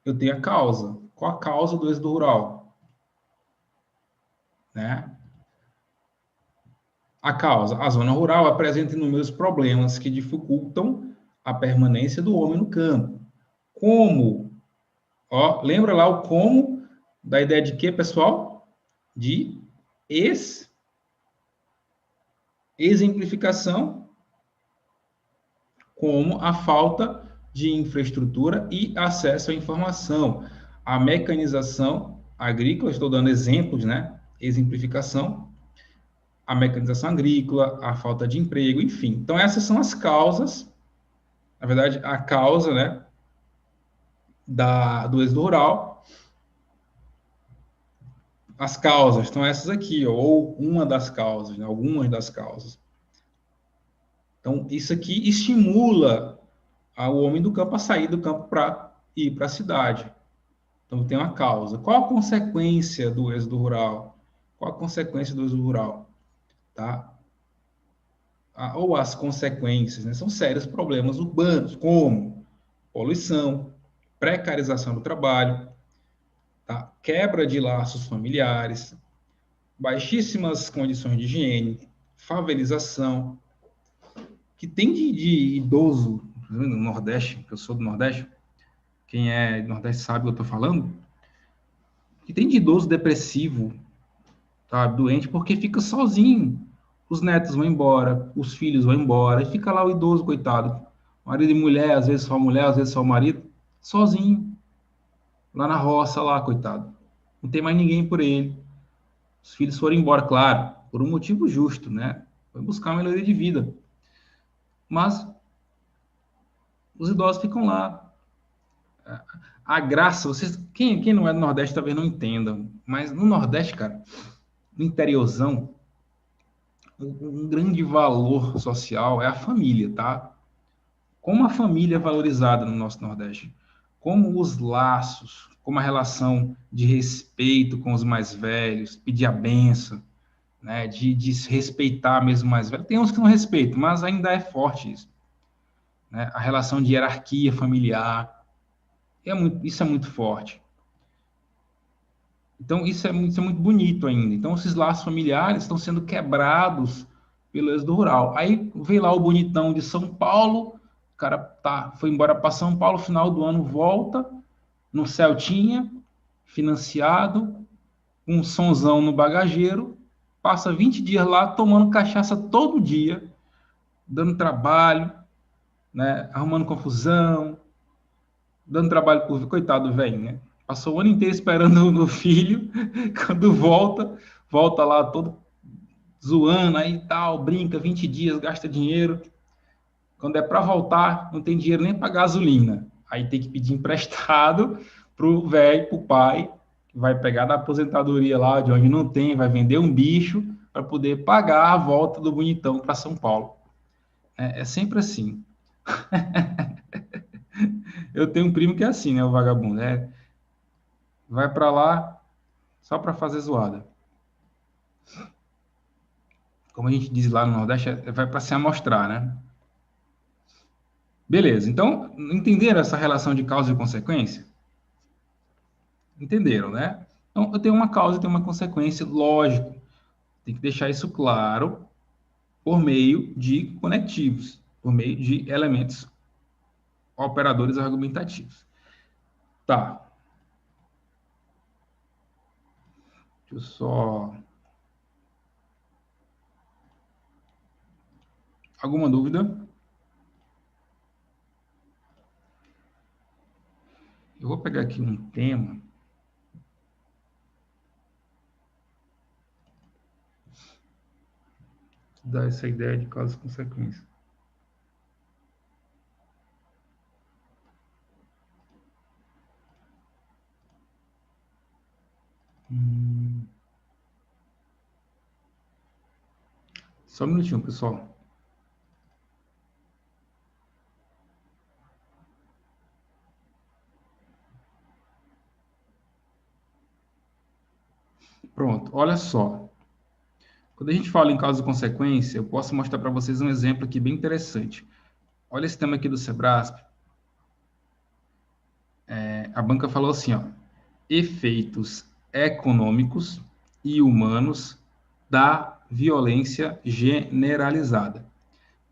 S1: Eu tenho a causa. Qual a causa do êxodo rural? Né? A causa. A zona rural apresenta inúmeros problemas que dificultam a permanência do homem no campo. Como? Ó, lembra lá o como da ideia de quê, pessoal? De exemplificação, como a falta de infraestrutura e acesso à informação. A mecanização agrícola, estou dando exemplos, né? Exemplificação, a mecanização agrícola, a falta de emprego, enfim. Então, essas são as causas, na verdade, a causa, né, do êxodo rural. As causas estão essas aqui, ó, ou uma das causas, né, algumas das causas. Então, isso aqui estimula o homem do campo a sair do campo para ir para a cidade. Então, tem uma causa. Qual a consequência do êxodo rural? Qual a consequência do êxodo rural? Tá? Ou as consequências, né? São sérios problemas urbanos, como poluição, precarização do trabalho, tá? Quebra de laços familiares, baixíssimas condições de higiene, favelização, que tem de idoso, no Nordeste, que eu sou do Nordeste, quem é do Nordeste sabe o que eu estou falando, que tem de idoso depressivo, tá? Doente, porque fica sozinho. Os netos vão embora, os filhos vão embora, e fica lá o idoso, coitado. Marido e mulher, às vezes só a mulher, às vezes só o marido, sozinho, lá na roça, lá, coitado. Não tem mais ninguém por ele. Os filhos foram embora, claro, por um motivo justo, né? Foi buscar uma melhoria de vida. Mas os idosos ficam lá. A graça, vocês, quem não é do Nordeste talvez não entenda, mas no Nordeste, cara, no interiorzão, um grande valor social é a família, tá? Como a família é valorizada no nosso Nordeste, como os laços, como a relação de respeito com os mais velhos, pedir a benção, né, de respeitar mesmo o mais velho. Tem uns que não respeitam, mas ainda é forte isso. Né? A relação de hierarquia familiar, isso é muito forte. Então, isso é muito bonito ainda. Então, esses laços familiares estão sendo quebrados pelo êxodo rural. Aí vem lá o bonitão de São Paulo, o cara foi embora para São Paulo, final do ano volta, no Celtinha, financiado, um sonzão no bagageiro, passa 20 dias lá tomando cachaça todo dia, dando trabalho, né, arrumando confusão, dando trabalho por coitado do velho, né? Passou o ano inteiro esperando o filho, quando volta lá todo zoando aí tal, brinca 20 dias, gasta dinheiro. Quando é para voltar, não tem dinheiro nem para gasolina. Aí tem que pedir emprestado pro velho, pro pai, que vai pegar da aposentadoria lá, de onde não tem, vai vender um bicho para poder pagar a volta do bonitão para São Paulo. É sempre assim. Eu tenho um primo que é assim, né, o vagabundo, vai para lá, Só para fazer zoada. Como a gente diz lá no Nordeste, vai para se amostrar, né? Beleza, então, entenderam essa relação de causa e consequência? Entenderam, né? Então, eu tenho uma causa e tenho uma consequência, lógico. Tem que deixar isso claro por meio de conectivos, por meio de elementos operadores argumentativos. Tá. Deixa eu só... Alguma dúvida? Eu vou pegar aqui um tema. Dar essa ideia de causa e consequência. Só um minutinho, pessoal. Pronto, olha só. Quando a gente fala em causa e consequência, eu posso mostrar para vocês um exemplo aqui bem interessante. Olha esse tema aqui do Sebrasp. A banca falou assim, ó, efeitos econômicos e humanos da violência generalizada.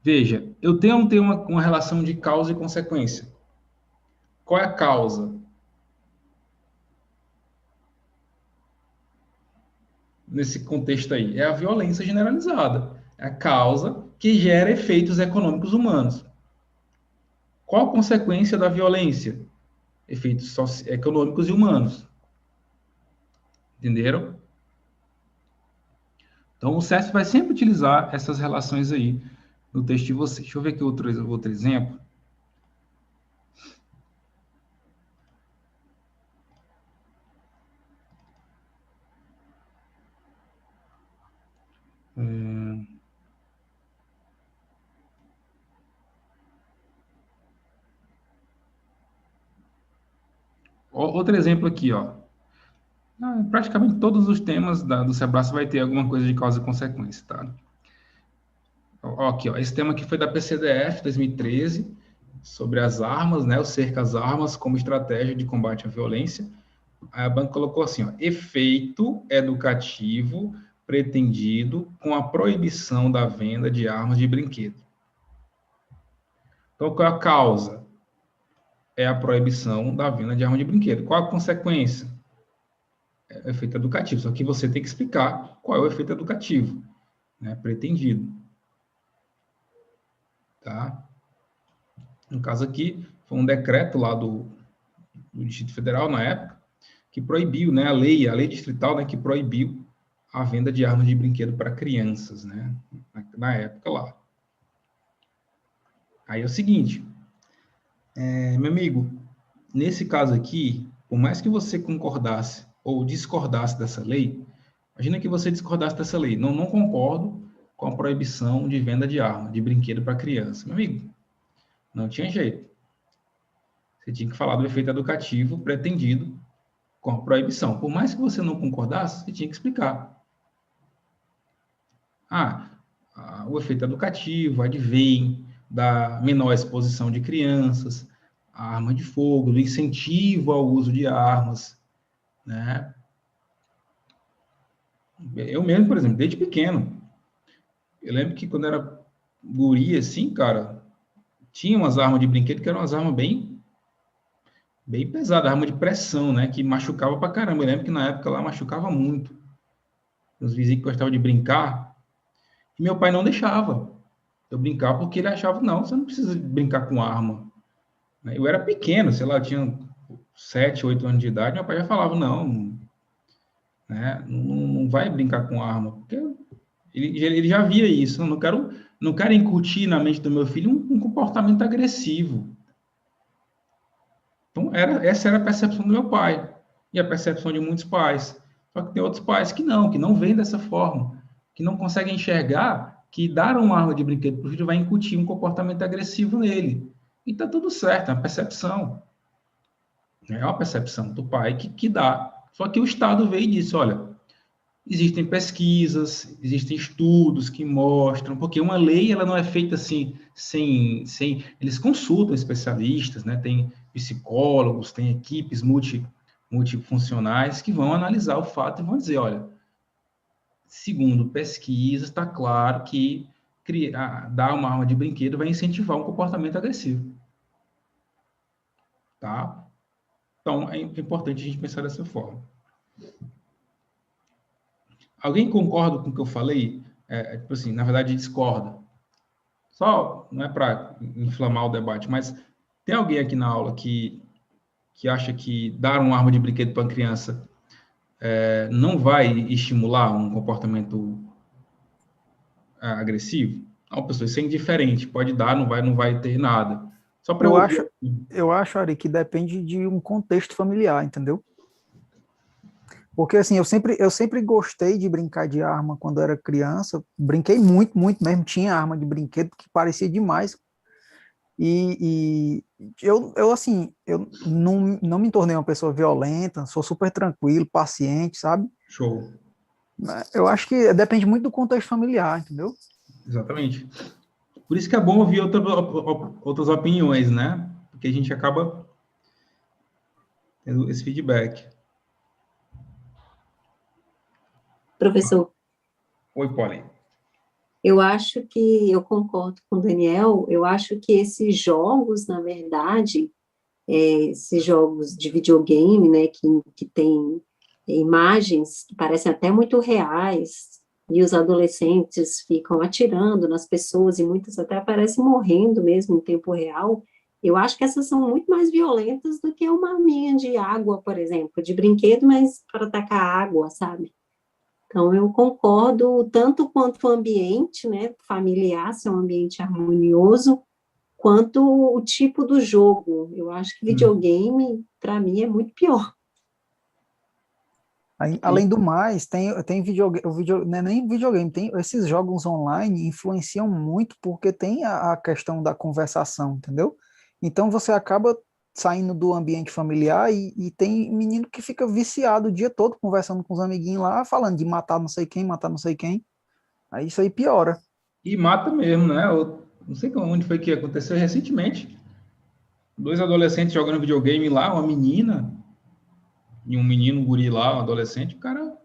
S1: Veja, eu tenho uma relação de causa e consequência. Qual é a causa? Nesse contexto aí, é a violência generalizada. É a causa que gera efeitos econômicos humanos. Qual a consequência da violência? Efeitos econômicos e humanos. Entenderam? Então, o CESP vai sempre utilizar essas relações aí no texto de vocês. Deixa eu ver aqui outro exemplo. Outro exemplo aqui, ó. Praticamente todos os temas do Sebrasp vai ter alguma coisa de causa e consequência, tá? Ó, aqui, ó, esse tema aqui foi da PCDF 2013, sobre as armas, né, o cerco às armas como estratégia de combate à violência. Aí a banca colocou assim, ó, efeito educativo pretendido com a proibição da venda de armas de brinquedo. Então, qual é a causa? É a proibição da venda de arma de brinquedo. Qual a consequência? É o efeito educativo. Só que você tem que explicar qual é o efeito educativo, né, pretendido. Tá? No caso aqui, foi um decreto lá do Distrito Federal, na época, que proibiu, né, a lei distrital, né, que proibiu a venda de armas de brinquedo para crianças, né, na época lá. Aí é o seguinte, meu amigo, nesse caso aqui, por mais que você concordasse ou discordasse dessa lei, imagina que você discordasse dessa lei, não concordo com a proibição de venda de arma, de brinquedo para criança. Meu amigo, não tinha jeito. Você tinha que falar do efeito educativo pretendido com a proibição. Por mais que você não concordasse, você tinha que explicar. O efeito educativo advém da menor exposição de crianças, a arma de fogo, do incentivo ao uso de armas, né? Eu mesmo, por exemplo, desde pequeno, eu lembro que quando era guri, assim, cara, tinha umas armas de brinquedo que eram umas armas bem pesadas, arma de pressão, né, que machucava pra caramba. Eu lembro que na época lá machucava muito. Os vizinhos que gostavam de brincar, e meu pai não deixava eu brincar, porque ele achava, não, você não precisa brincar com arma. Eu era pequeno, sei lá, eu tinha 7, 8 anos de idade, meu pai já falava, não, né, não vai brincar com arma, porque ele já via isso, não quero incutir na mente do meu filho um comportamento agressivo. Então, essa era a percepção do meu pai, e a percepção de muitos pais. Só que tem outros pais que não veem dessa forma, que não conseguem enxergar que dar uma arma de brinquedo para o filho vai incutir um comportamento agressivo nele. E está tudo certo, é uma percepção. É uma percepção do pai que dá Só que o Estado veio e disse, olha, existem pesquisas, existem estudos que mostram, porque uma lei ela não é feita assim, sem eles consultam especialistas, né? Tem psicólogos, tem equipes multifuncionais que vão analisar o fato e vão dizer, olha, segundo pesquisas, está claro que dar uma arma de brinquedo vai incentivar um comportamento agressivo, tá? Então, é importante a gente pensar dessa forma. Alguém concorda com o que eu falei? Tipo assim, na verdade, discorda. Só, não é para inflamar o debate, mas tem alguém aqui na aula que acha que dar uma arma de brinquedo para uma criança não vai estimular um comportamento agressivo? Não, pessoal, isso é indiferente. Pode dar, não vai ter nada. Só para eu
S3: Eu
S1: ouvir.
S3: acho, eu acho, Ari, que depende de um contexto familiar, entendeu? Porque, assim, eu sempre gostei de brincar de arma quando era criança, brinquei muito, muito mesmo, tinha arma de brinquedo que parecia demais, assim, eu não me tornei uma pessoa violenta, sou super tranquilo, paciente, sabe?
S1: Show.
S3: Eu acho que depende muito do contexto familiar, entendeu?
S1: Exatamente. Por isso que é bom ouvir outras opiniões, né? Porque a gente acaba tendo esse feedback.
S5: Professor,
S1: Oi, Polly.
S5: eu acho que eu concordo com o Daniel, eu acho que esses jogos, na verdade, esses jogos de videogame, né, que tem imagens que parecem até muito reais, e os adolescentes ficam atirando nas pessoas, e muitas até parecem morrendo mesmo em tempo real, eu acho que essas são muito mais violentas do que uma arminha de água, por exemplo, de brinquedo, mas para atacar água, sabe? Então, eu concordo tanto quanto o ambiente, né, familiar, ser um ambiente harmonioso, quanto o tipo do jogo. Eu acho que videogame, para mim, é muito pior.
S3: Além do mais, tem videogame, não é nem videogame, tem esses jogos online influenciam muito porque tem a questão da conversação, entendeu? Então você acaba saindo do ambiente familiar e tem menino que fica viciado o dia todo conversando com os amiguinhos lá, falando de matar não sei quem, matar não sei quem. Aí isso aí piora.
S1: E mata mesmo, né? Eu não sei onde foi que aconteceu recentemente. Dois adolescentes jogando videogame lá, uma menina e um menino, um guri lá, um adolescente. O cara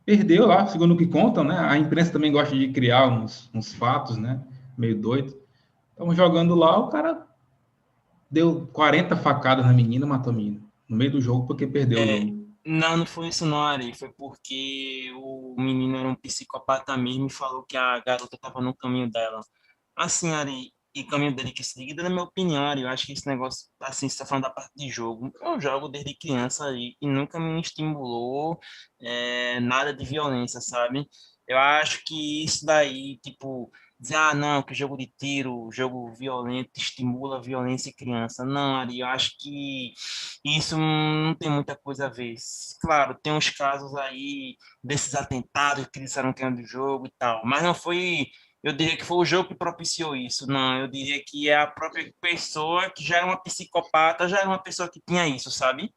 S1: perdeu lá, segundo o que contam, né? A imprensa também gosta de criar uns fatos, né? Meio doido. Estavam jogando lá, o cara deu 40 facadas na menina, matou a menina. No meio do jogo, porque perdeu o
S2: É,
S1: jogo.
S2: não, não foi isso não, Ari. Foi porque o menino era um psicopata mesmo e falou que a garota estava no caminho dela. Assim, Ari, e caminho dele que se liga, na minha opinião, Ari, eu acho que esse negócio, assim, você tá falando da parte de jogo. Eu jogo desde criança aí e nunca me estimulou nada de violência, sabe? Eu acho que isso daí, tipo, dizer, ah, não, que jogo de tiro, jogo violento estimula a violência em criança. Não, Ari, eu acho que isso não tem muita coisa a ver. Claro, tem uns casos aí desses atentados que disseram que eram do jogo e tal, mas não foi, eu diria que foi o jogo que propiciou isso. Não, eu diria que é a própria pessoa que já era uma psicopata, já era uma pessoa que tinha isso, sabe?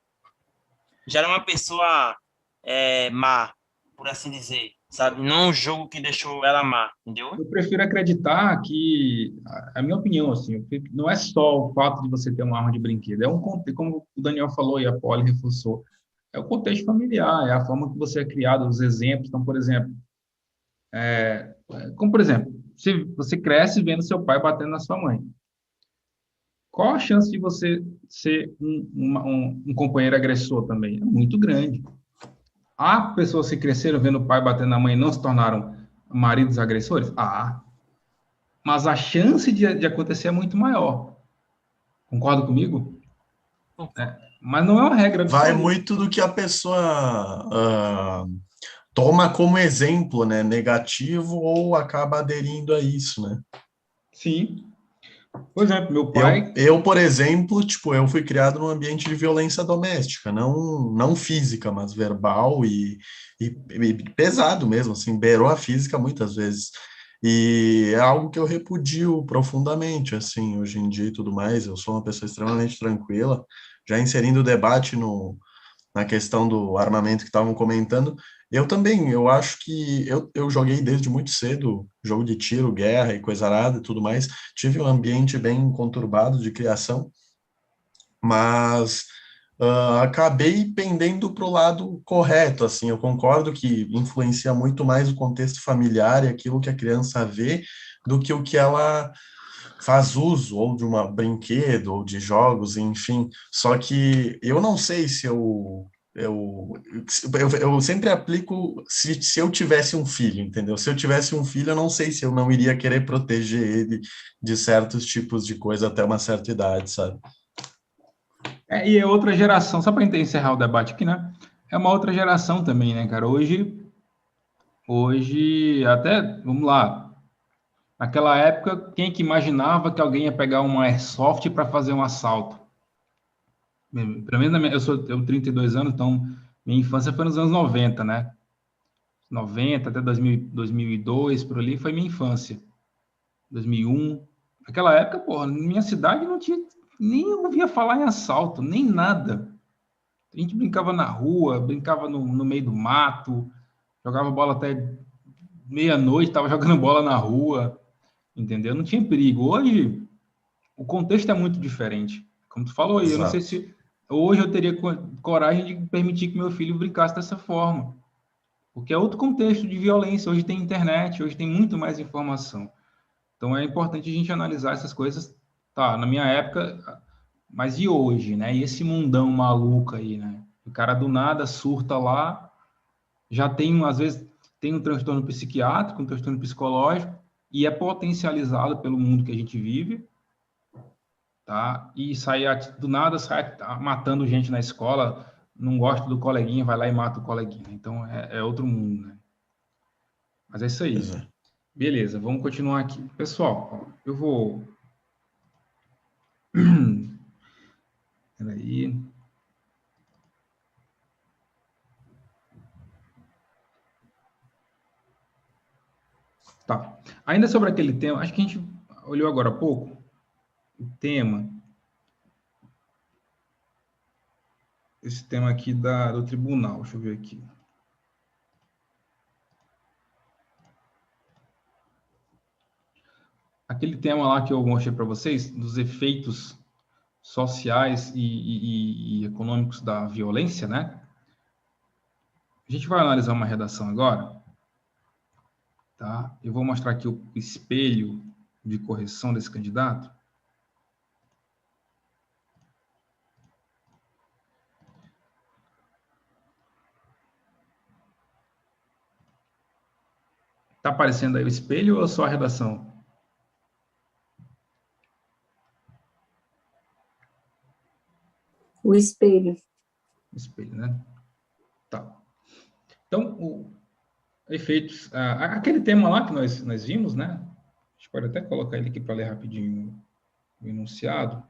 S2: Já era uma pessoa má, por assim dizer, sabe? Não um jogo que deixou ela má, entendeu?
S1: Eu prefiro acreditar que, a minha opinião, assim, não é só o fato de você ter uma arma de brinquedo, é um contexto, como o Daniel falou e a Polly reforçou, é o contexto familiar, é a forma que você é criado, os exemplos. Então, por exemplo, como por exemplo, se você cresce vendo seu pai batendo na sua mãe, qual a chance de você ser um companheiro agressor também? É muito grande. Há pessoas que cresceram vendo o pai batendo na mãe e não se tornaram maridos agressores? Mas a chance de acontecer é muito maior. Concorda comigo? Mas não é uma regra
S6: Vai
S1: absoluta.
S6: muito do que a pessoa toma como exemplo, né? Negativo ou acaba aderindo a isso, né?
S1: Sim. Por exemplo, meu pai...
S6: Eu, por exemplo, tipo, eu fui criado num ambiente de violência doméstica, não física, mas verbal e pesado mesmo, assim, beirou a física muitas vezes. E é algo que eu repudio profundamente, assim, hoje em dia e tudo mais. Eu sou uma pessoa extremamente tranquila, já inserindo o debate na questão do armamento que estavam comentando, eu acho que eu joguei desde muito cedo jogo de tiro, guerra e coisa arada e tudo mais, tive um ambiente bem conturbado de criação, mas acabei pendendo para o lado correto, assim, eu concordo que influencia muito mais o contexto familiar e aquilo que a criança vê do que o que ela faz uso, ou de um brinquedo, ou de jogos, enfim, só que eu não sei se eu, eu sempre aplico se eu tivesse um filho, entendeu? Se eu tivesse um filho, eu não sei se eu não iria querer proteger ele de certos tipos de coisa até uma certa idade, sabe?
S1: E é outra geração, só para encerrar o debate aqui, né? É uma outra geração também, né, cara? Hoje, até, vamos lá, naquela época, quem que imaginava que alguém ia pegar uma airsoft para fazer um assalto? Pelo menos eu tenho 32 anos, então minha infância foi nos anos 90, né? 90 até 2002, por ali, foi minha infância. 2001. Naquela época, porra, minha cidade não tinha, nem ouvia falar em assalto, nem nada. A gente brincava na rua, brincava no meio do mato, jogava bola até meia-noite, estava jogando bola na rua, entendeu? Não tinha perigo. Hoje, o contexto é muito diferente. Como tu falou aí, eu não sei
S6: Exato.
S1: se hoje eu teria coragem de permitir que meu filho brincasse dessa forma. Porque é outro contexto de violência. Hoje tem internet, hoje tem muito mais informação. Então é importante a gente analisar essas coisas. Tá, na minha época, mas e hoje, né? E esse mundão maluco aí, né? O cara do nada surta lá, já tem, às vezes, tem um transtorno psiquiátrico, um transtorno psicológico, e é potencializado pelo mundo que a gente vive, tá? E sai do nada, sai matando gente na escola, não gosta do coleguinha, vai lá e mata o coleguinha. Então é outro mundo, né? Mas é isso aí.
S6: Exato.
S1: Beleza, vamos continuar aqui. Pessoal, ó, eu vou. Peraí. Tá. Ainda sobre aquele tema, acho que a gente olhou agora há pouco o tema, esse tema aqui do tribunal. Deixa eu ver aqui. Aquele tema lá que eu mostrei para vocês, dos efeitos sociais e econômicos da violência, né? A gente vai analisar uma redação agora, tá? Eu vou mostrar aqui o espelho de correção desse candidato. Tá aparecendo aí o espelho ou só a redação?
S5: O espelho.
S1: Espelho, né? Tá. Então, efeitos... aquele tema lá que nós vimos, né? A gente pode até colocar ele aqui para ler rapidinho o enunciado.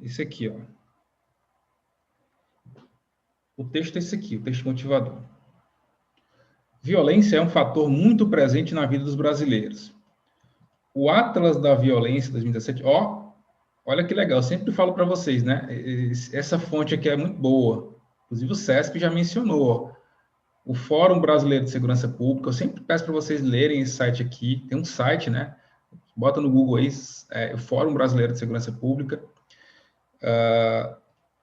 S1: Esse aqui, ó. O texto é esse aqui, o texto motivador. Violência é um fator muito presente na vida dos brasileiros. O Atlas da Violência 2017, olha que legal, eu sempre falo para vocês, né? Essa fonte aqui é muito boa. Inclusive o SESP já mencionou. O Fórum Brasileiro de Segurança Pública, eu sempre peço para vocês lerem esse site aqui. Tem um site, né? Bota no Google aí, o Fórum Brasileiro de Segurança Pública.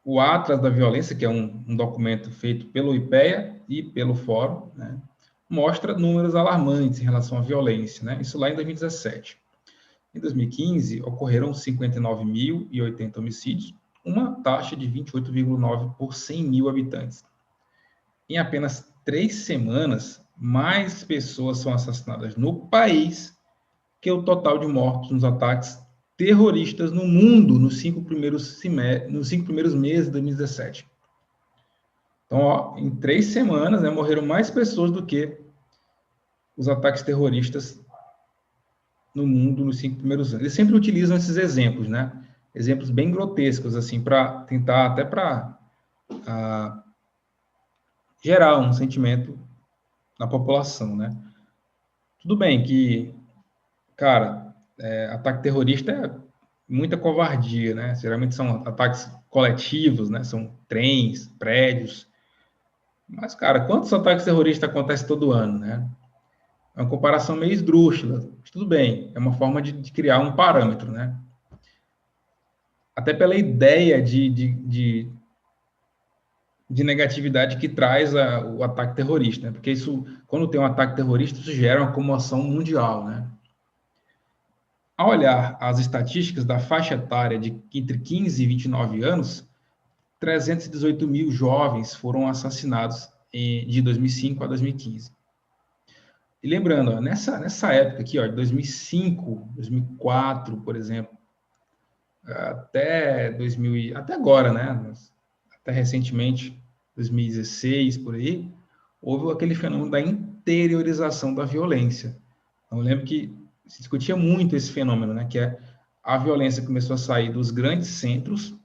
S1: O Atlas da Violência, que é um documento feito pelo IPEA e pelo Fórum, né? Mostra números alarmantes em relação à violência, né? Isso lá em 2017. Em 2015, ocorreram 59.080 homicídios, uma taxa de 28,9 por 100 mil habitantes. Em apenas 3 semanas, mais pessoas são assassinadas no país que o total de mortos nos ataques terroristas no mundo nos 5 primeiros meses de 2017. Então, em 3 semanas, né, morreram mais pessoas do que os ataques terroristas no mundo nos 5 primeiros anos. Eles sempre utilizam esses exemplos, né? Exemplos bem grotescos, assim, para tentar até para gerar um sentimento na população, né? Tudo bem que, cara, ataque terrorista muita covardia, né? Geralmente são ataques coletivos, né? São trens, prédios. Mas, cara, quantos ataques terroristas acontecem todo ano, né? É uma comparação meio esdrúxula, mas tudo bem, é uma forma de criar um parâmetro, né? Até pela ideia de negatividade que traz o ataque terrorista, né? Porque isso, quando tem um ataque terrorista, isso gera uma comoção mundial, né? Ao olhar as estatísticas da faixa etária de entre 15 e 29 anos, 318 mil jovens foram assassinados de 2005 a 2015. E lembrando, ó, nessa época aqui, ó, de 2005, 2004, por exemplo, até 2000, até agora, né? Até recentemente, 2016, por aí, houve aquele fenômeno da interiorização da violência. Então, eu lembro que se discutia muito esse fenômeno, né? Que é a violência começou a sair dos grandes centros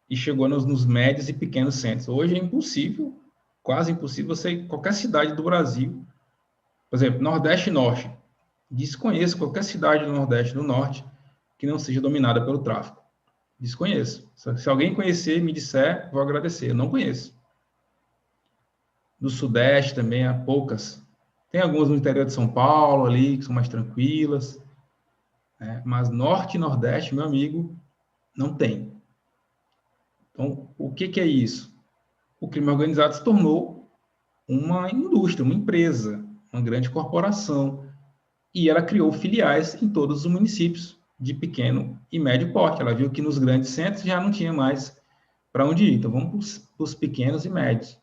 S1: e chegou nos médios e pequenos centros. Hoje é impossível, quase impossível, você ir em qualquer cidade do Brasil, por exemplo, Nordeste e Norte. Desconheço qualquer cidade do Nordeste e do Norte que não seja dominada pelo tráfico. Desconheço. Se alguém conhecer, me disser, vou agradecer. Eu não conheço. Do Sudeste também há poucas. Tem algumas no interior de São Paulo ali, que são mais tranquilas. Né? Mas Norte e Nordeste, meu amigo, não tem. Então, o que é isso? O crime organizado se tornou uma indústria, uma empresa, uma grande corporação. E ela criou filiais em todos os municípios de pequeno e médio porte. Ela viu que nos grandes centros já não tinha mais para onde ir. Então, vamos para os pequenos e médios.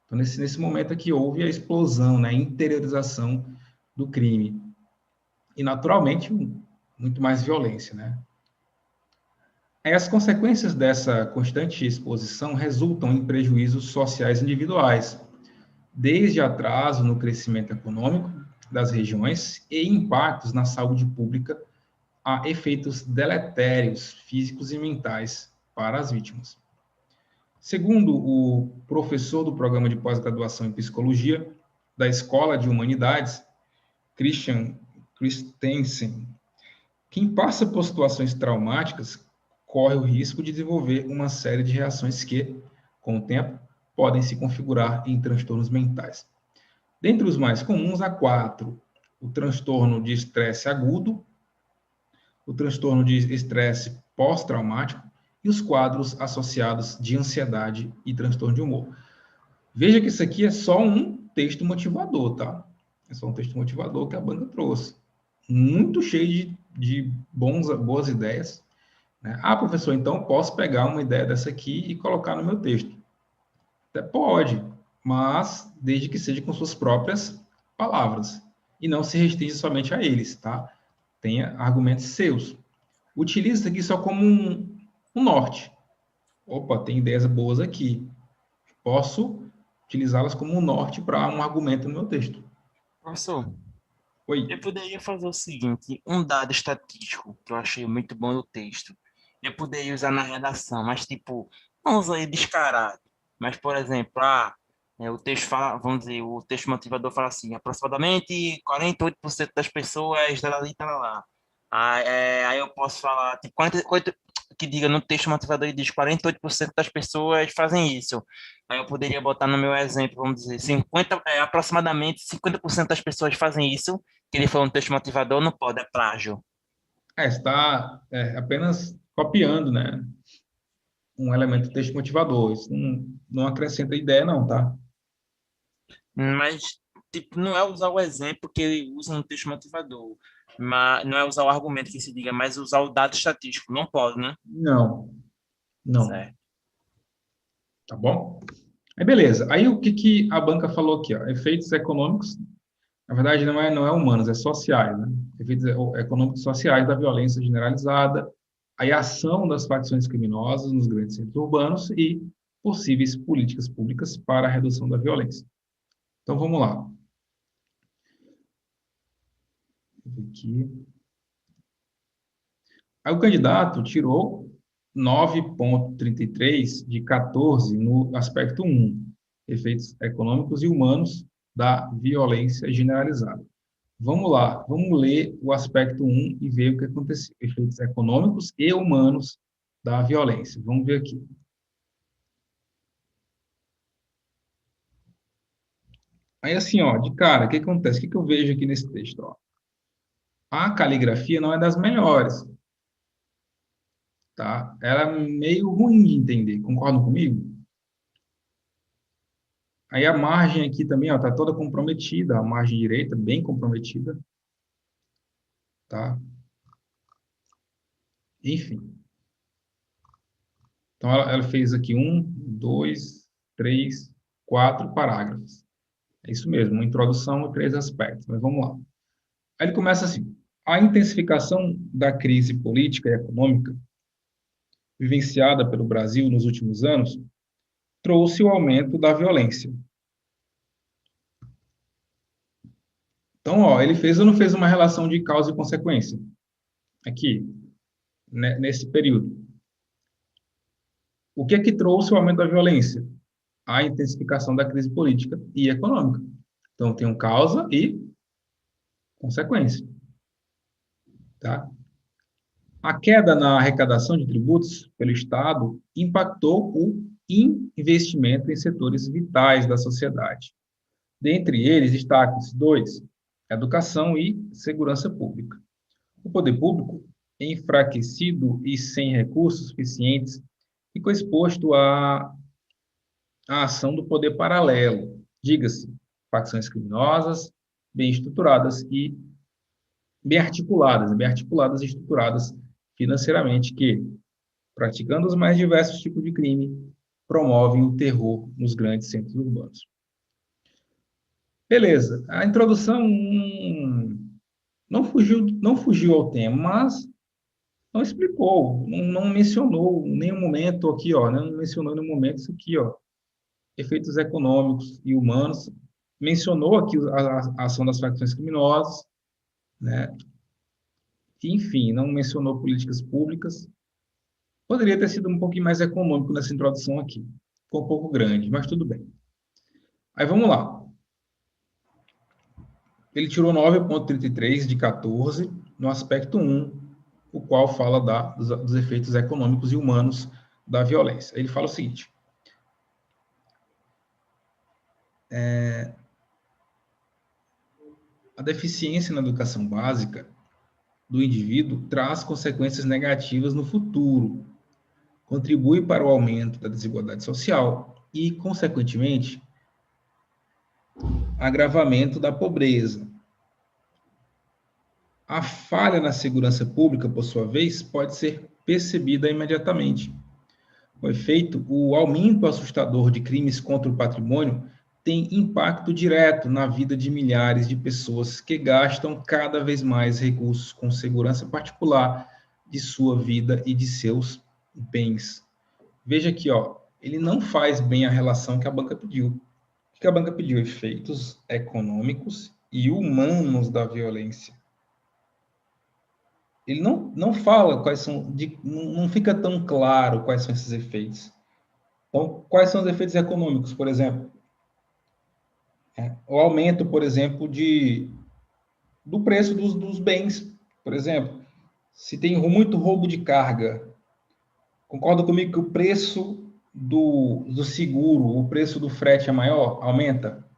S1: Então, nesse momento aqui, houve a explosão, né, a interiorização do crime. E, naturalmente, muito mais violência, né? Aí, as consequências dessa constante exposição resultam em prejuízos sociais individuais, desde atraso no crescimento econômico das regiões e impactos na saúde pública a efeitos deletérios físicos e mentais para as vítimas. Segundo o professor do programa de pós-graduação em psicologia da Escola de Humanidades, Christian Christensen, quem passa por situações traumáticas corre o risco de desenvolver uma série de reações que, com o tempo, podem se configurar em transtornos mentais. Dentre os mais comuns, há 4: o transtorno de estresse agudo, o transtorno de estresse pós-traumático e os quadros associados de ansiedade e transtorno de humor. Veja que isso aqui é só um texto motivador, tá? É só um texto motivador que a banca trouxe. Muito cheio de boas ideias. Né? Ah, professor, então posso pegar uma ideia dessa aqui e colocar no meu texto. Até pode, mas desde que seja com suas próprias palavras. E não se restringe somente a eles, tá? Tenha argumentos seus. Utilize isso aqui só como um norte. Opa, tem ideias boas aqui. Posso utilizá-las como um norte para um argumento no meu texto.
S2: Professor,
S1: Oi.
S2: eu poderia fazer o seguinte, um dado estatístico que eu achei muito bom no texto. Eu poderia usar na redação, mas tipo, não usar descarado. Mas, por exemplo, o texto fala, vamos dizer, o texto motivador fala assim, aproximadamente 48% das pessoas, tá lá. Aí eu posso falar, tipo, 48, que diga no texto motivador e diz 48% das pessoas fazem isso. Aí eu poderia botar no meu exemplo, vamos dizer, aproximadamente 50% das pessoas fazem isso, que ele falou no texto motivador, não pode, é plágio.
S1: Está apenas copiando, né? Um elemento do texto motivador. Isso não acrescenta ideia, não, tá?
S2: Mas, tipo, não é usar o exemplo que ele usa no texto motivador. Mas não é usar o argumento que se diga, mas usar o dado estatístico. Não pode, né?
S1: Não, não.
S2: Certo.
S1: Tá bom? Aí, beleza. Aí, o que a banca falou aqui? Ó? Efeitos econômicos, na verdade, não é humanos, é sociais, né? Efeitos econômicos e sociais da violência generalizada, aí a ação das facções criminosas nos grandes centros urbanos e possíveis políticas públicas para a redução da violência. Então, vamos lá. Aqui. Aí o candidato tirou 9,33 de 14 no aspecto 1, efeitos econômicos e humanos da violência generalizada. Vamos lá, vamos ler o aspecto 1 e ver o que aconteceu. Efeitos econômicos e humanos da violência. Vamos ver aqui. Aí, assim, ó, de cara, o que acontece? O que eu vejo aqui nesse texto? Ó? A caligrafia não é das melhores, tá? Ela é meio ruim de entender, concordam comigo? Aí a margem aqui também, ó, tá toda comprometida, a margem direita bem comprometida, tá? Enfim. Então, ela fez aqui 1, 2, 3, 4 parágrafos. É isso mesmo, uma introdução e 3 aspectos. Mas vamos lá. Aí ele começa assim: a intensificação da crise política e econômica vivenciada pelo Brasil nos últimos anos trouxe o aumento da violência. Então, ó, ele fez ou não fez uma relação de causa e consequência? Aqui, né, nesse período. O que é que trouxe o aumento da violência? A intensificação da crise política e econômica. Então, tem um causa e consequência. Tá? A queda na arrecadação de tributos pelo Estado impactou o investimento em setores vitais da sociedade. Dentre eles, destacam-se 2, educação e segurança pública. O poder público, enfraquecido e sem recursos suficientes, ficou exposto à ação do poder paralelo, diga-se, facções criminosas, bem estruturadas e bem articuladas e estruturadas financeiramente, que, praticando os mais diversos tipos de crime, promovem o terror nos grandes centros urbanos. Beleza, a introdução não fugiu ao tema, mas não explicou, não mencionou em nenhum momento aqui, ó, não mencionou em nenhum momento isso aqui, ó, efeitos econômicos e humanos, mencionou aqui a ação das facções criminosas, né? Enfim, não mencionou políticas públicas. Poderia ter sido um pouquinho mais econômico nessa introdução aqui. Ficou um pouco grande, mas tudo bem. Aí vamos lá. Ele tirou 9,33 de 14 no aspecto 1, o qual fala dos efeitos econômicos e humanos da violência. Ele fala o seguinte: a deficiência na educação básica do indivíduo traz consequências negativas no futuro, contribui para o aumento da desigualdade social e, consequentemente, agravamento da pobreza. A falha na segurança pública, por sua vez, pode ser percebida imediatamente. Com efeito, o aumento assustador de crimes contra o patrimônio tem impacto direto na vida de milhares de pessoas que gastam cada vez mais recursos com segurança particular de sua vida e de seus bens. Veja aqui, ó, ele não faz bem a relação que a banca pediu. O que a banca pediu? Efeitos econômicos e humanos da violência. Ele não fala quais são, não fica tão claro quais são esses efeitos. Então, quais são os efeitos econômicos, por exemplo? O aumento, por exemplo, do preço dos bens, por exemplo. Se tem muito roubo de carga, concorda comigo que o preço do seguro, o preço do frete é maior? Aumenta.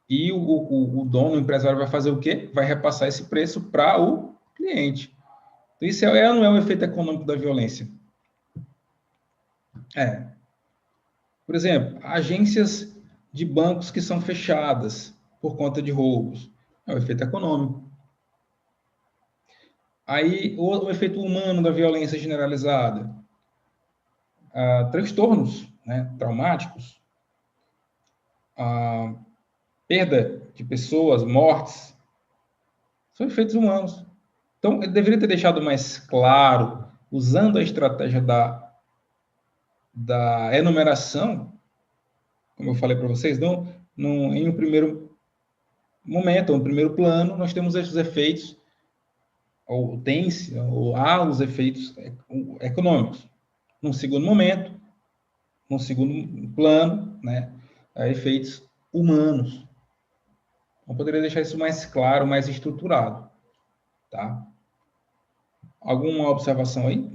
S1: E o dono, o empresário vai fazer o quê? Vai repassar esse preço para o cliente. Então, isso é ou não é um efeito econômico da violência? É. Por exemplo, agências de bancos que são fechadas por conta de roubos. É um efeito econômico. Aí, o efeito humano da violência generalizada. Transtornos, né, traumáticos. Perda de pessoas, mortes. São efeitos humanos. Então, ele deveria ter deixado mais claro, usando a estratégia da enumeração, como eu falei para vocês, em um primeiro momento, um primeiro plano, nós temos esses efeitos, ou há os efeitos econômicos. Num segundo momento, num segundo plano, né, há efeitos humanos. Eu poderia deixar isso mais claro, mais estruturado, tá? Alguma observação aí?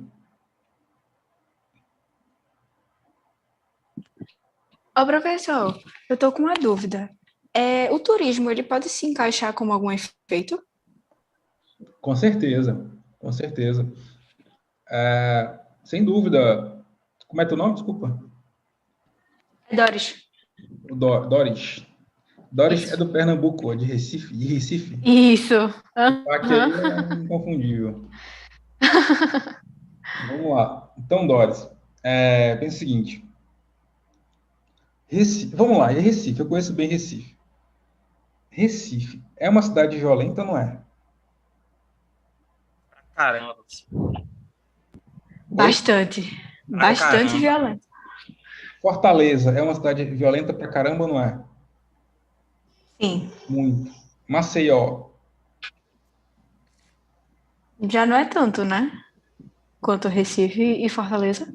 S7: Ô, professor, eu tô com uma dúvida. O turismo, ele pode se encaixar como algum efeito?
S1: Com certeza, com certeza. Sem dúvida. Como é teu nome? Desculpa.
S7: Doris.
S1: O Doris. Doris é
S7: Isso.
S1: do Pernambuco, é de Recife. De Recife.
S7: Isso.
S1: Aqui é inconfundível. Vamos lá. Então, Doris, pensa o seguinte. Vamos lá, é Recife. Eu conheço bem Recife. Recife é uma cidade violenta, ou não é?
S2: Caramba.
S7: Bastante. Bastante
S2: Caramba.
S7: violento.
S1: Fortaleza é uma cidade violenta pra caramba, ou não é?
S7: Sim.
S1: Muito. Maceió.
S7: Já não é tanto, né? Quanto Recife e Fortaleza.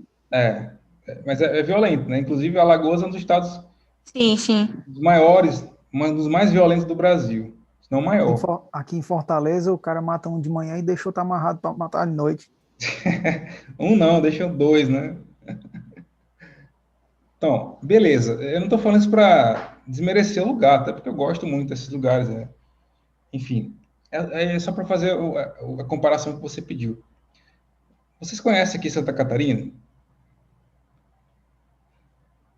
S1: Mas é violento, né? Inclusive, Alagoas é um dos estados
S7: Sim, sim.
S1: maiores, um dos mais violentos do Brasil, se não maior.
S3: Aqui em Fortaleza, o cara mata um de manhã e deixou estar amarrado para matar de noite.
S1: Um não, deixa dois, né? Então, beleza. Eu não estou falando isso para desmerecer o lugar, até porque eu gosto muito desses lugares, né? Enfim, é só para fazer a comparação que você pediu. Vocês conhecem aqui Santa Catarina?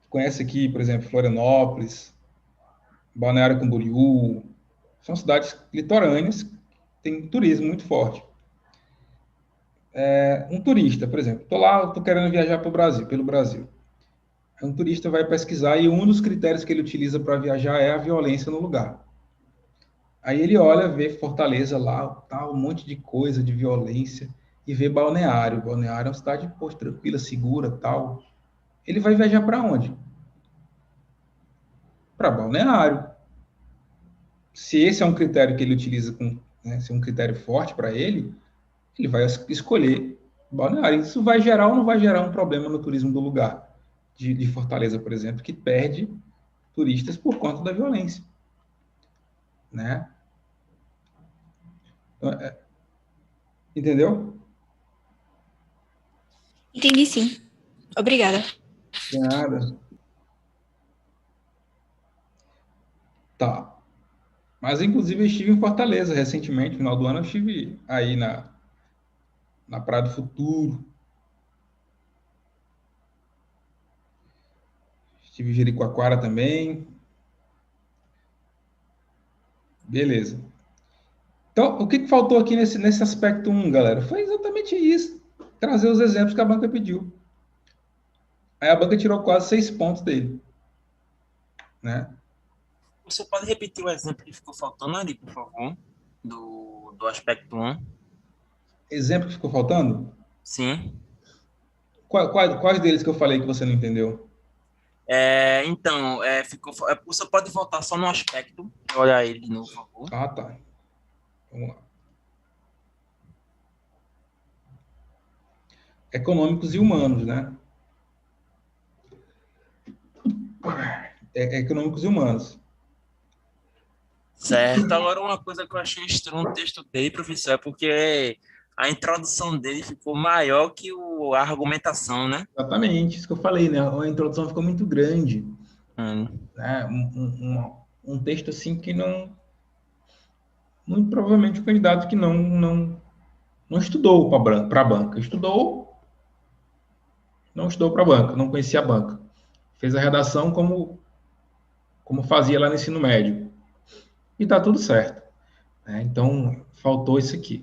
S1: Conhece aqui, por exemplo, Florianópolis, Balneário Camboriú? São cidades litorâneas que têm turismo muito forte. Um turista, por exemplo, estou querendo viajar pelo Brasil. Um turista vai pesquisar e um dos critérios que ele utiliza para viajar é a violência no lugar. Aí ele olha, vê Fortaleza lá, tá, um monte de coisa de violência, e vê Balneário. Balneário é uma cidade, pô, tranquila, segura, tal. Ele vai viajar para onde? Para Balneário. Se esse é um critério que ele utiliza, se é um critério forte para ele, ele vai escolher Balneário. Isso vai gerar ou não vai gerar um problema no turismo do lugar? De Fortaleza, por exemplo, que perde turistas por conta da violência, né? Entendeu?
S7: Entendi, sim. Obrigada.
S1: De nada. Tá. Mas, inclusive, eu estive em Fortaleza recentemente, no final do ano, eu estive aí na Praia do Futuro. Estive em Jericoacoara também. Beleza. Então, o que faltou aqui nesse aspecto 1, galera? Foi exatamente isso. Trazer os exemplos que a banca pediu. Aí a banca tirou quase 6 pontos dele. Né?
S2: Você pode repetir o exemplo que ficou faltando ali, por favor? Do aspecto 1.
S1: Exemplo que ficou faltando?
S2: Sim.
S1: Quais deles que eu falei que você não entendeu?
S2: Você pode voltar só no aspecto. Olha ele de novo, por favor.
S1: Ah, tá. Vamos lá. Econômicos e humanos, né? Econômicos e humanos.
S2: Certo. Agora, uma coisa que eu achei estranho no texto dele, professor, é porque a introdução dele ficou maior que a argumentação, né?
S1: Exatamente, isso que eu falei, né? A introdução ficou muito grande. Né? Um texto assim que não... Muito provavelmente o candidato que não estudou para a banca. Não estudou para a banca, não conhecia a banca. Fez a redação como fazia lá no ensino médio. E tá tudo certo. Né? Então, faltou isso aqui.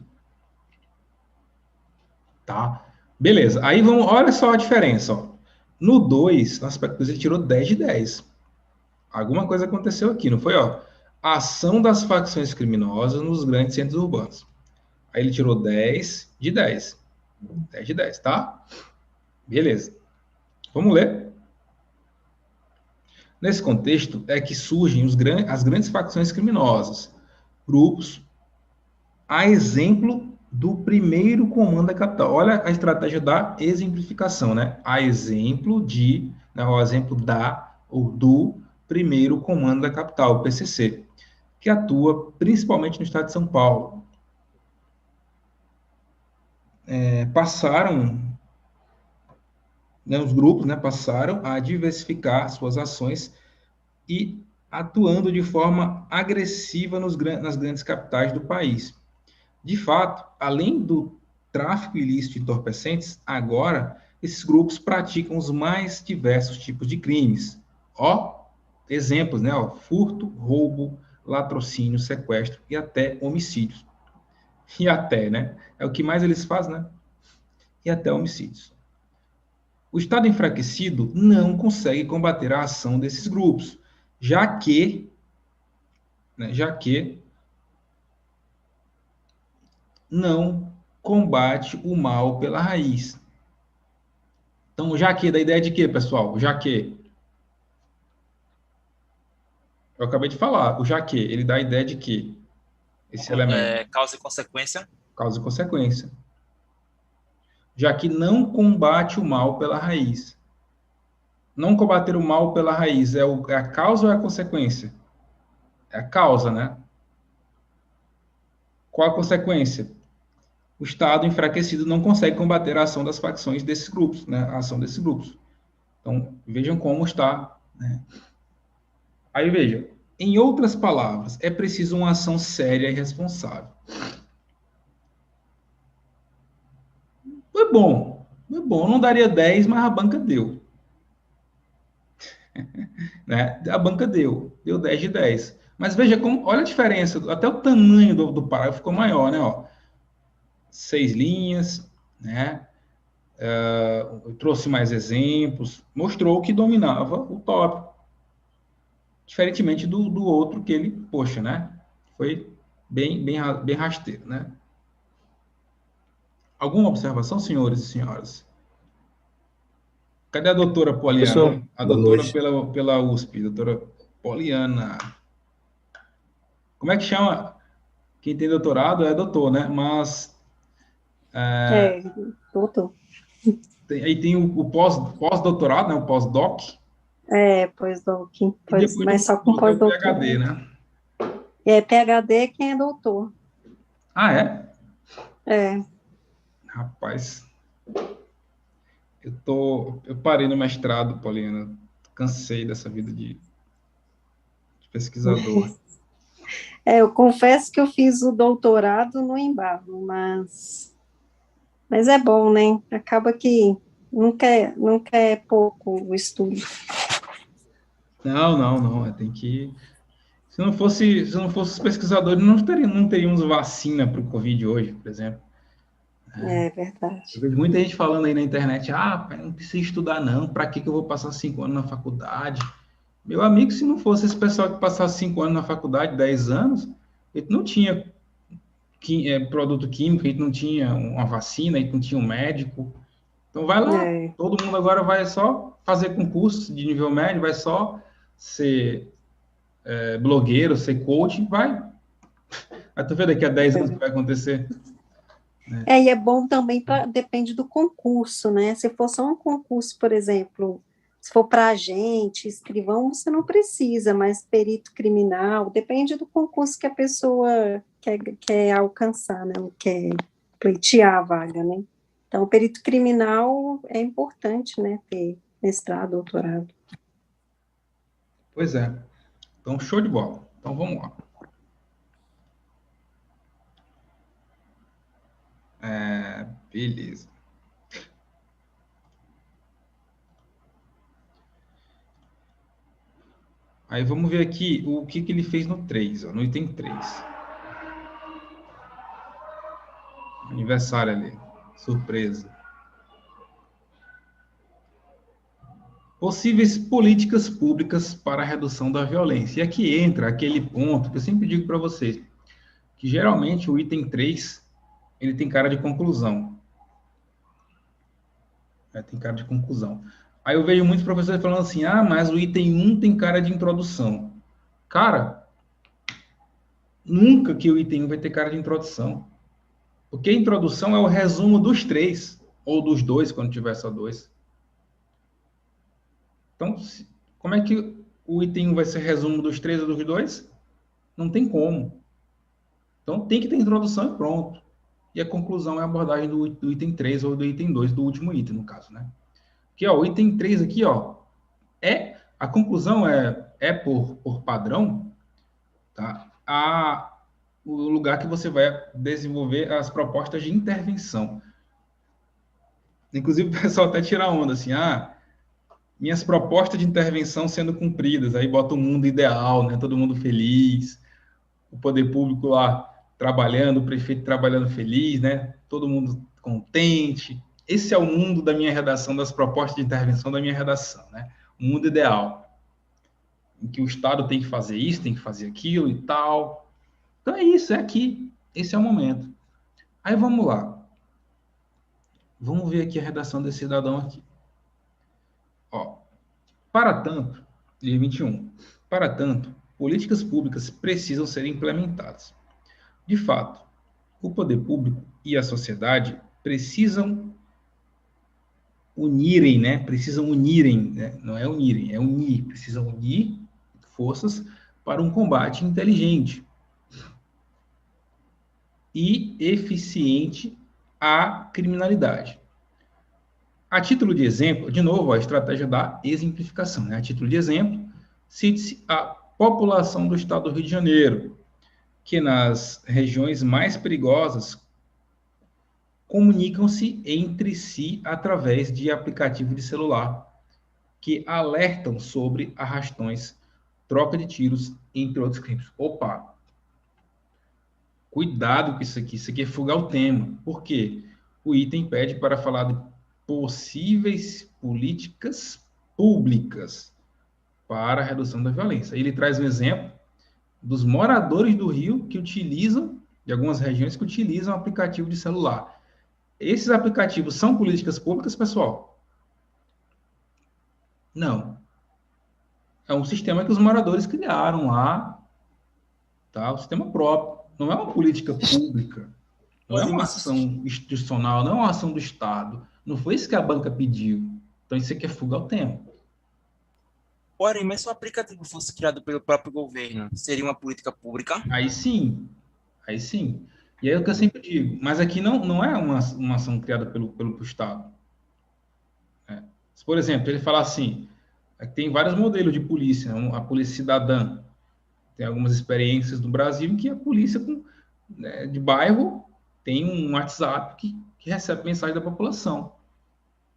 S1: Tá? Beleza. Aí olha só a diferença. Ó. No 2, no aspecto 2, ele tirou 10 de 10. Alguma coisa aconteceu aqui, não foi? Ó? A ação das facções criminosas nos grandes centros urbanos. Aí ele tirou 10 de 10. 10 de 10, tá? Beleza. Vamos ler? Nesse contexto é que surgem as grandes facções criminosas, grupos, a exemplo do primeiro comando da capital. Olha a estratégia da exemplificação, né? A exemplo o exemplo ou do primeiro comando da capital, o PCC. que atua principalmente no estado de São Paulo. Passaram, né, os grupos, né, passaram a diversificar suas ações e atuando de forma agressiva nas grandes capitais do país. De fato, além do tráfico ilícito de entorpecentes, agora esses grupos praticam os mais diversos tipos de crimes. Ó, exemplos, né? Ó, furto, roubo, latrocínio, sequestro e até homicídios. E até, né? É o que mais eles fazem, né? E até homicídios. O Estado enfraquecido não consegue combater a ação desses grupos, já que não combate o mal pela raiz. Então, o jaque da ideia de quê, pessoal? O jaque. Eu acabei de falar. O jaque, ele dá a ideia de quê? Esse elemento.
S2: Causa e consequência.
S1: Causa e consequência. Já que não combate o mal pela raiz. Não combater o mal pela raiz é a causa ou é a consequência? É a causa, né? Qual a consequência? O Estado enfraquecido não consegue combater a ação das facções desses grupos, né? A ação desses grupos. Então, vejam como está, né? Aí, veja, em outras palavras, é preciso uma ação séria e responsável. Foi bom, não daria 10, mas a banca deu. Né? A banca deu 10 de 10. Mas veja como, olha a diferença, até o tamanho do parágrafo ficou maior, né? Ó, 6 linhas, né? Trouxe mais exemplos, mostrou que dominava o tópico. Diferentemente do outro que ele, poxa, né? Foi bem rasteiro, né? Alguma observação, senhores e senhoras? Cadê a doutora Poliana?
S8: Professor,
S1: A
S8: boa
S1: doutora
S8: noite.
S1: pela USP, doutora Poliana. Como é que chama? Quem tem doutorado é doutor, né? Mas
S5: Doutor.
S1: aí tem o pós-doutorado, né? O pós-doc.
S5: Pós-doc.
S1: E depois
S5: Mas só com
S1: do
S5: pós-doutor.
S1: PhD, né?
S5: PhD é quem é doutor.
S1: Ah, é?
S5: É.
S1: Rapaz, eu parei no mestrado, Poliana. Cansei dessa vida de pesquisador.
S5: Eu confesso que eu fiz o doutorado no embalo, mas é bom, né? Acaba que nunca é pouco o estudo.
S1: Não. Tem que. Se não fosse os pesquisadores, não teríamos vacina para o Covid hoje, por exemplo.
S5: É verdade.
S1: Eu vejo muita gente falando aí na internet, pai, não precisa estudar não, para que eu vou passar 5 anos na faculdade? Meu amigo, se não fosse esse pessoal que passasse 5 anos na faculdade, 10 anos, ele não tinha produto químico, a gente não tinha uma vacina, a gente não tinha um médico. Então vai lá, todo mundo agora vai só fazer concurso de nível médio, vai só ser blogueiro, ser coach, vai. Aí tu vê daqui a 10 anos o que vai acontecer.
S5: E é bom também, depende do concurso, né? Se for só um concurso, por exemplo, se for para agente, escrivão, você não precisa, mas perito criminal, depende do concurso que a pessoa quer alcançar, né? Quer pleitear a vaga, né? Então, o perito criminal é importante, né? Ter mestrado, doutorado.
S1: Pois é. Então, show de bola. Então, vamos lá. Beleza. Aí vamos ver aqui o que ele fez no 3, ó, no item 3. Aniversário ali. Surpresa. Possíveis políticas públicas para a redução da violência. E aqui entra aquele ponto que eu sempre digo para vocês, que geralmente o item 3, ele tem cara de conclusão. Tem cara de conclusão. Aí eu vejo muitos professores falando assim, mas o item 1 tem cara de introdução. Cara, nunca que o item 1 vai ter cara de introdução. Porque a introdução é o resumo dos 3, ou dos 2, quando tiver só 2. Então, como é que o item 1 vai ser resumo dos 3 ou dos 2? Não tem como. Então, tem que ter introdução e pronto. E a conclusão é a abordagem do item 3 ou do item 2, do último item, no caso, né? Aqui, ó, o item 3 aqui, ó, a conclusão é por padrão, tá? O lugar que você vai desenvolver as propostas de intervenção. Inclusive, o pessoal até tira onda, assim, minhas propostas de intervenção sendo cumpridas, aí bota o mundo ideal, né? Todo mundo feliz, o poder público lá trabalhando, o prefeito trabalhando feliz, né? Todo mundo contente. Esse é o mundo da minha redação, das propostas de intervenção da minha redação, né? O mundo ideal, em que o Estado tem que fazer isso, tem que fazer aquilo e tal. Então é isso, é aqui. Esse é o momento. Aí vamos lá. Vamos ver aqui a redação desse cidadão aqui. Ó, para tanto, dia 21, para tanto, políticas públicas precisam ser implementadas. De fato, o poder público e a sociedade precisam unirem, né? Precisam unirem, né? Não é unirem, é unir. Precisam unir forças para um combate inteligente e eficiente à criminalidade. A título de exemplo, de novo, a estratégia da exemplificação, né? A título de exemplo, cite-se a população do estado do Rio de Janeiro, que nas regiões mais perigosas comunicam-se entre si através de aplicativo de celular, que alertam sobre arrastões, troca de tiros, entre outros crimes. Opa! Cuidado com isso aqui é fugar o tema. Por quê? O item pede para falar de possíveis políticas públicas para a redução da violência. Ele traz um exemplo dos moradores do Rio que utilizam, de algumas regiões que utilizam aplicativo de celular. Esses aplicativos são políticas públicas, pessoal? Não. É um sistema que os moradores criaram lá, tá? O sistema próprio. Não é uma política pública. Não é uma ação institucional, não é uma ação do Estado. Não foi isso que a banca pediu. Então, isso aqui é fuga ao tempo.
S2: Porém, mas se o aplicativo fosse criado pelo próprio governo, seria uma política pública?
S1: Aí sim. Aí sim. E aí é o que eu sempre digo. Mas aqui não é uma ação criada pelo Estado. Por exemplo, ele fala assim, tem vários modelos de polícia, a polícia cidadã. Tem algumas experiências no Brasil em que a polícia de bairro tem um WhatsApp que recebe mensagem da população,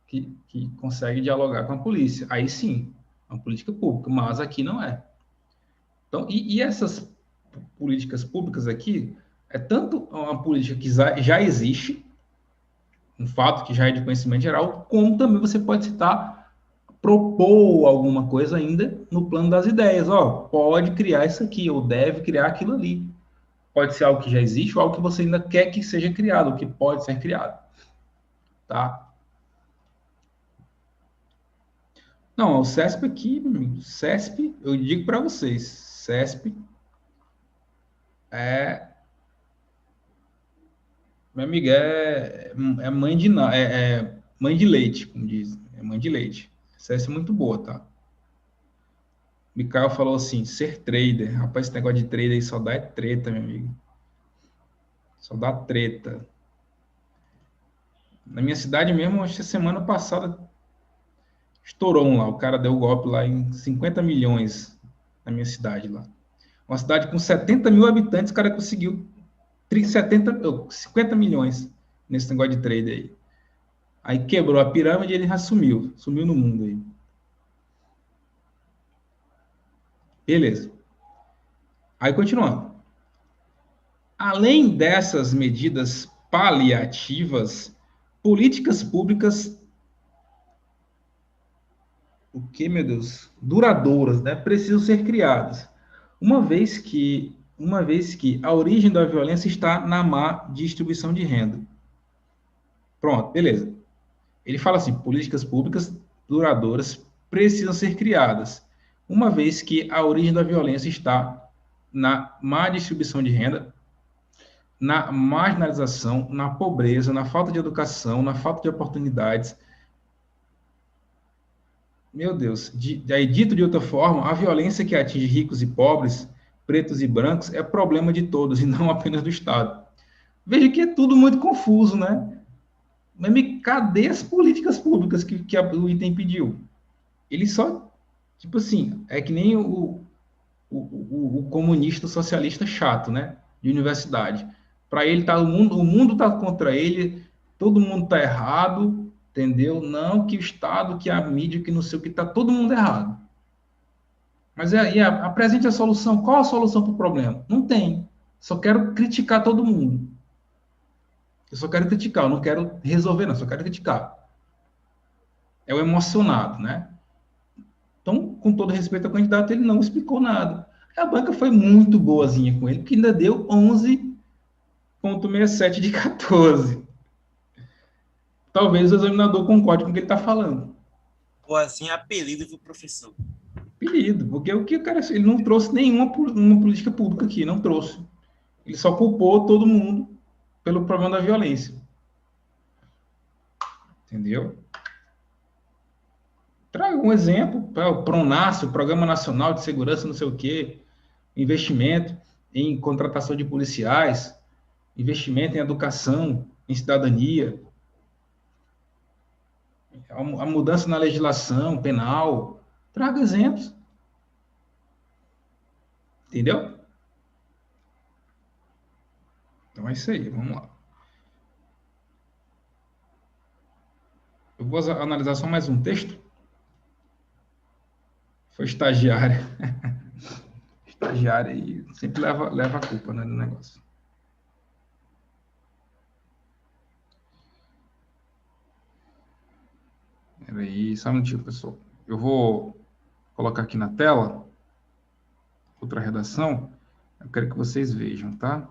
S1: que consegue dialogar com a polícia. Aí sim, é uma política pública, mas aqui não é. Então, e essas políticas públicas aqui, é tanto uma política que já existe, um fato que já é de conhecimento geral, como também você pode citar, propor alguma coisa ainda no plano das ideias. Pode criar isso aqui, ou deve criar aquilo ali. Pode ser algo que já existe, ou algo que você ainda quer que seja criado, ou que pode ser criado. Tá? Não, o CESP aqui, meu amigo, CESP, eu digo para vocês, CESP minha amiga, mãe mãe de leite, como dizem. É mãe de leite. CESP é muito boa, tá? Mikael falou assim, ser trader. Rapaz, esse negócio de trader aí só dá treta, meu amigo. Só dá treta. Na minha cidade mesmo, acho que semana passada estourou lá. O cara deu golpe lá em 50 milhões na minha cidade lá. Uma cidade com 70 mil habitantes, o cara conseguiu 50 milhões nesse negócio de trader aí. Aí quebrou a pirâmide e ele já sumiu no mundo aí. Beleza. Aí continuando. Além dessas medidas paliativas, políticas públicas meu Deus, duradouras, né, precisam ser criadas, uma vez que a origem da violência está na má distribuição de renda. Pronto, beleza. Ele fala assim, políticas públicas duradouras precisam ser criadas, uma vez que a origem da violência está na má distribuição de renda, na marginalização, na pobreza, na falta de educação, na falta de oportunidades. Meu Deus, aí dito de outra forma, a violência que atinge ricos e pobres pretos e brancos é problema de todos e não apenas do Estado. Veja que é tudo muito confuso, né? Mas cadê as políticas públicas que o item pediu? Ele só, tipo assim, é que nem o comunista socialista chato, né? De universidade. Para ele, o mundo tá contra ele, todo mundo tá errado, entendeu? Não que o Estado, que a mídia, que não sei o que, tá todo mundo errado. Mas apresente a solução. Qual a solução para o problema? Não tem. Só quero criticar todo mundo. Eu só quero criticar, eu não quero resolver, não, só quero criticar. É o emocionado, né? Então, com todo respeito ao candidato, ele não explicou nada. A banca foi muito boazinha com ele, porque ainda deu 11,67 de 14. Talvez o examinador concorde com o que ele está falando.
S2: Boazinha, apelido do professor.
S1: Apelido, porque o que o cara, ele não trouxe nenhuma política pública aqui, não trouxe. Ele só culpou todo mundo pelo problema da violência. Entendeu? Traga um exemplo, o PRONASSE, o Programa Nacional de Segurança, não sei o quê, investimento em contratação de policiais, investimento em educação, em cidadania, a mudança na legislação penal. Traga exemplos. Entendeu? Então é isso aí, vamos lá. Eu vou analisar só mais um texto. Foi estagiária. Estagiária aí sempre leva a culpa, né, do negócio. Peraí, só um minutinho, pessoal. Eu vou colocar aqui na tela outra redação. Eu quero que vocês vejam, tá?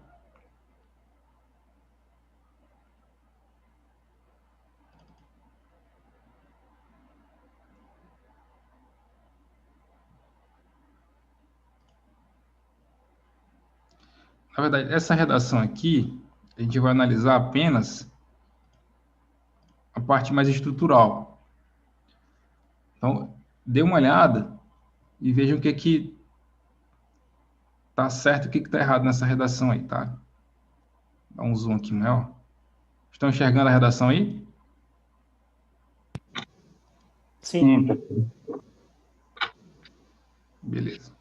S1: Na verdade, essa redação aqui, a gente vai analisar apenas a parte mais estrutural. Então, dê uma olhada e vejam o que tá certo e o que tá errado nessa redação aí, tá? Dá um zoom aqui maior. Estão enxergando a redação aí?
S3: Sim.
S1: Beleza.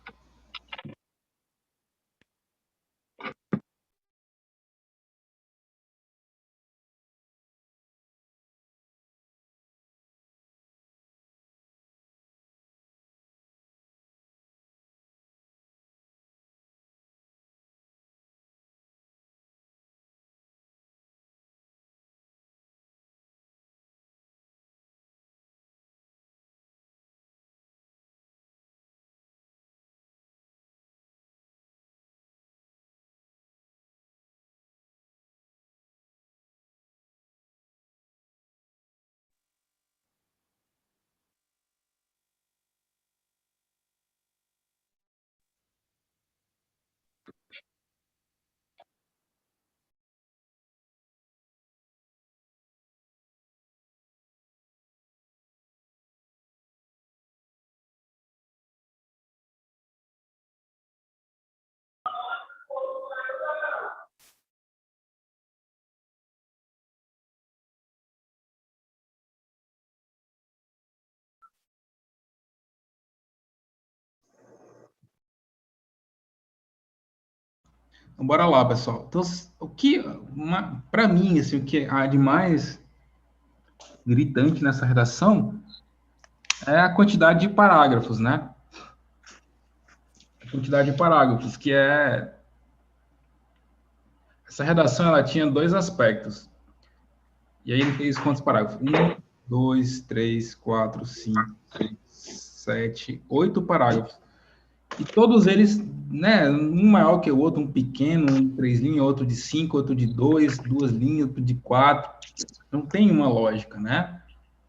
S1: Então, bora lá, pessoal. Então, para mim, assim, o que há de mais gritante nessa redação é a quantidade de parágrafos, né? A quantidade de parágrafos, que é... Essa redação, ela tinha dois aspectos. E aí ele fez quantos parágrafos? 1, 2, 3, 4, 5, 6, 7, 8 parágrafos. E todos eles, né, um maior que o outro, um pequeno, um de 3 linhas, outro de 5, outro de 2, 2 linhas, outro de 4. Não tem uma lógica, né?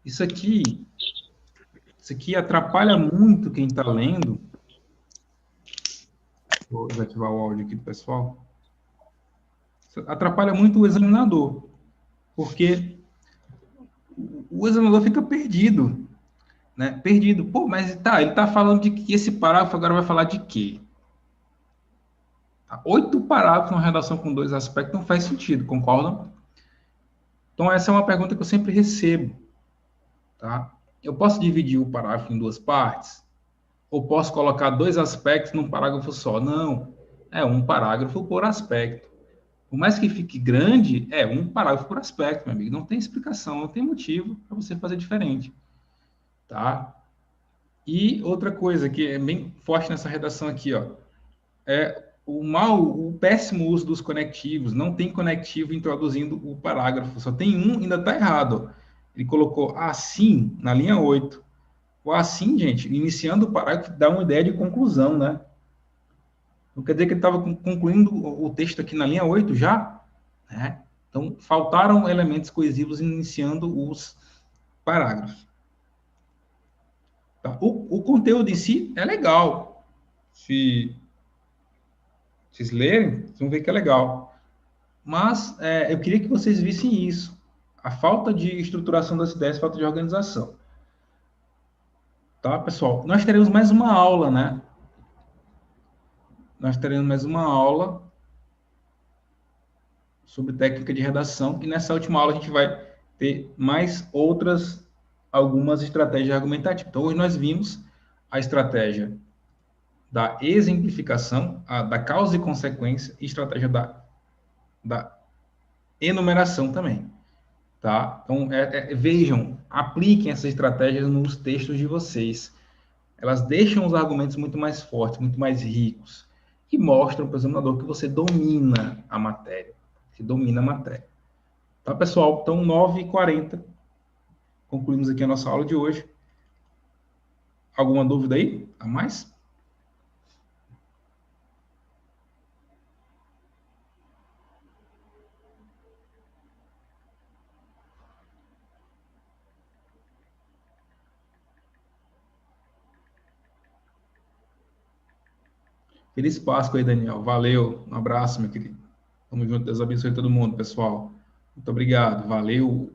S1: Isso aqui atrapalha muito quem está lendo. Vou desativar o áudio aqui do pessoal. Isso atrapalha muito o examinador, porque o examinador fica perdido, né? Perdido. Pô, mas tá, ele tá falando de que esse parágrafo agora vai falar de quê? Tá? 8 parágrafos numa redação com 2 aspectos não faz sentido, concordam? Então, essa é uma pergunta que eu sempre recebo. Tá? Eu posso dividir o parágrafo em 2 partes? Ou posso colocar 2 aspectos num parágrafo só? Não, é um parágrafo por aspecto. Por mais que fique grande, é um parágrafo por aspecto, meu amigo. Não tem explicação, não tem motivo para você fazer diferente. Tá? E outra coisa que é bem forte nessa redação aqui, ó, é o péssimo uso dos conectivos. Não tem conectivo introduzindo o parágrafo, só tem um, ainda está errado. Ele colocou assim na linha 8. O assim, gente, iniciando o parágrafo, dá uma ideia de conclusão, né? Não quer dizer que ele estava concluindo o texto aqui na linha 8 já, né? Então, faltaram elementos coesivos iniciando os parágrafos. Tá? O conteúdo em si é legal. Se vocês lerem, vocês vão ver que é legal. Mas eu queria que vocês vissem isso. A falta de estruturação das ideias, falta de organização. Tá, pessoal? Nós teremos mais uma aula, né? Nós teremos mais uma aula sobre técnica de redação. E nessa última aula a gente vai ter mais algumas estratégias argumentativas. Então, hoje nós vimos a estratégia da exemplificação, da causa e consequência, e estratégia da enumeração também. Tá? Então, vejam, apliquem essas estratégias nos textos de vocês. Elas deixam os argumentos muito mais fortes, muito mais ricos, e mostram para o examinador que você domina a matéria. Você domina a matéria. Tá, pessoal? Então, 9h40. Concluímos aqui a nossa aula de hoje. Alguma dúvida aí? A mais? Feliz Páscoa aí, Daniel. Valeu. Um abraço, meu querido. Tamo junto. Deus abençoe todo mundo, pessoal. Muito obrigado. Valeu.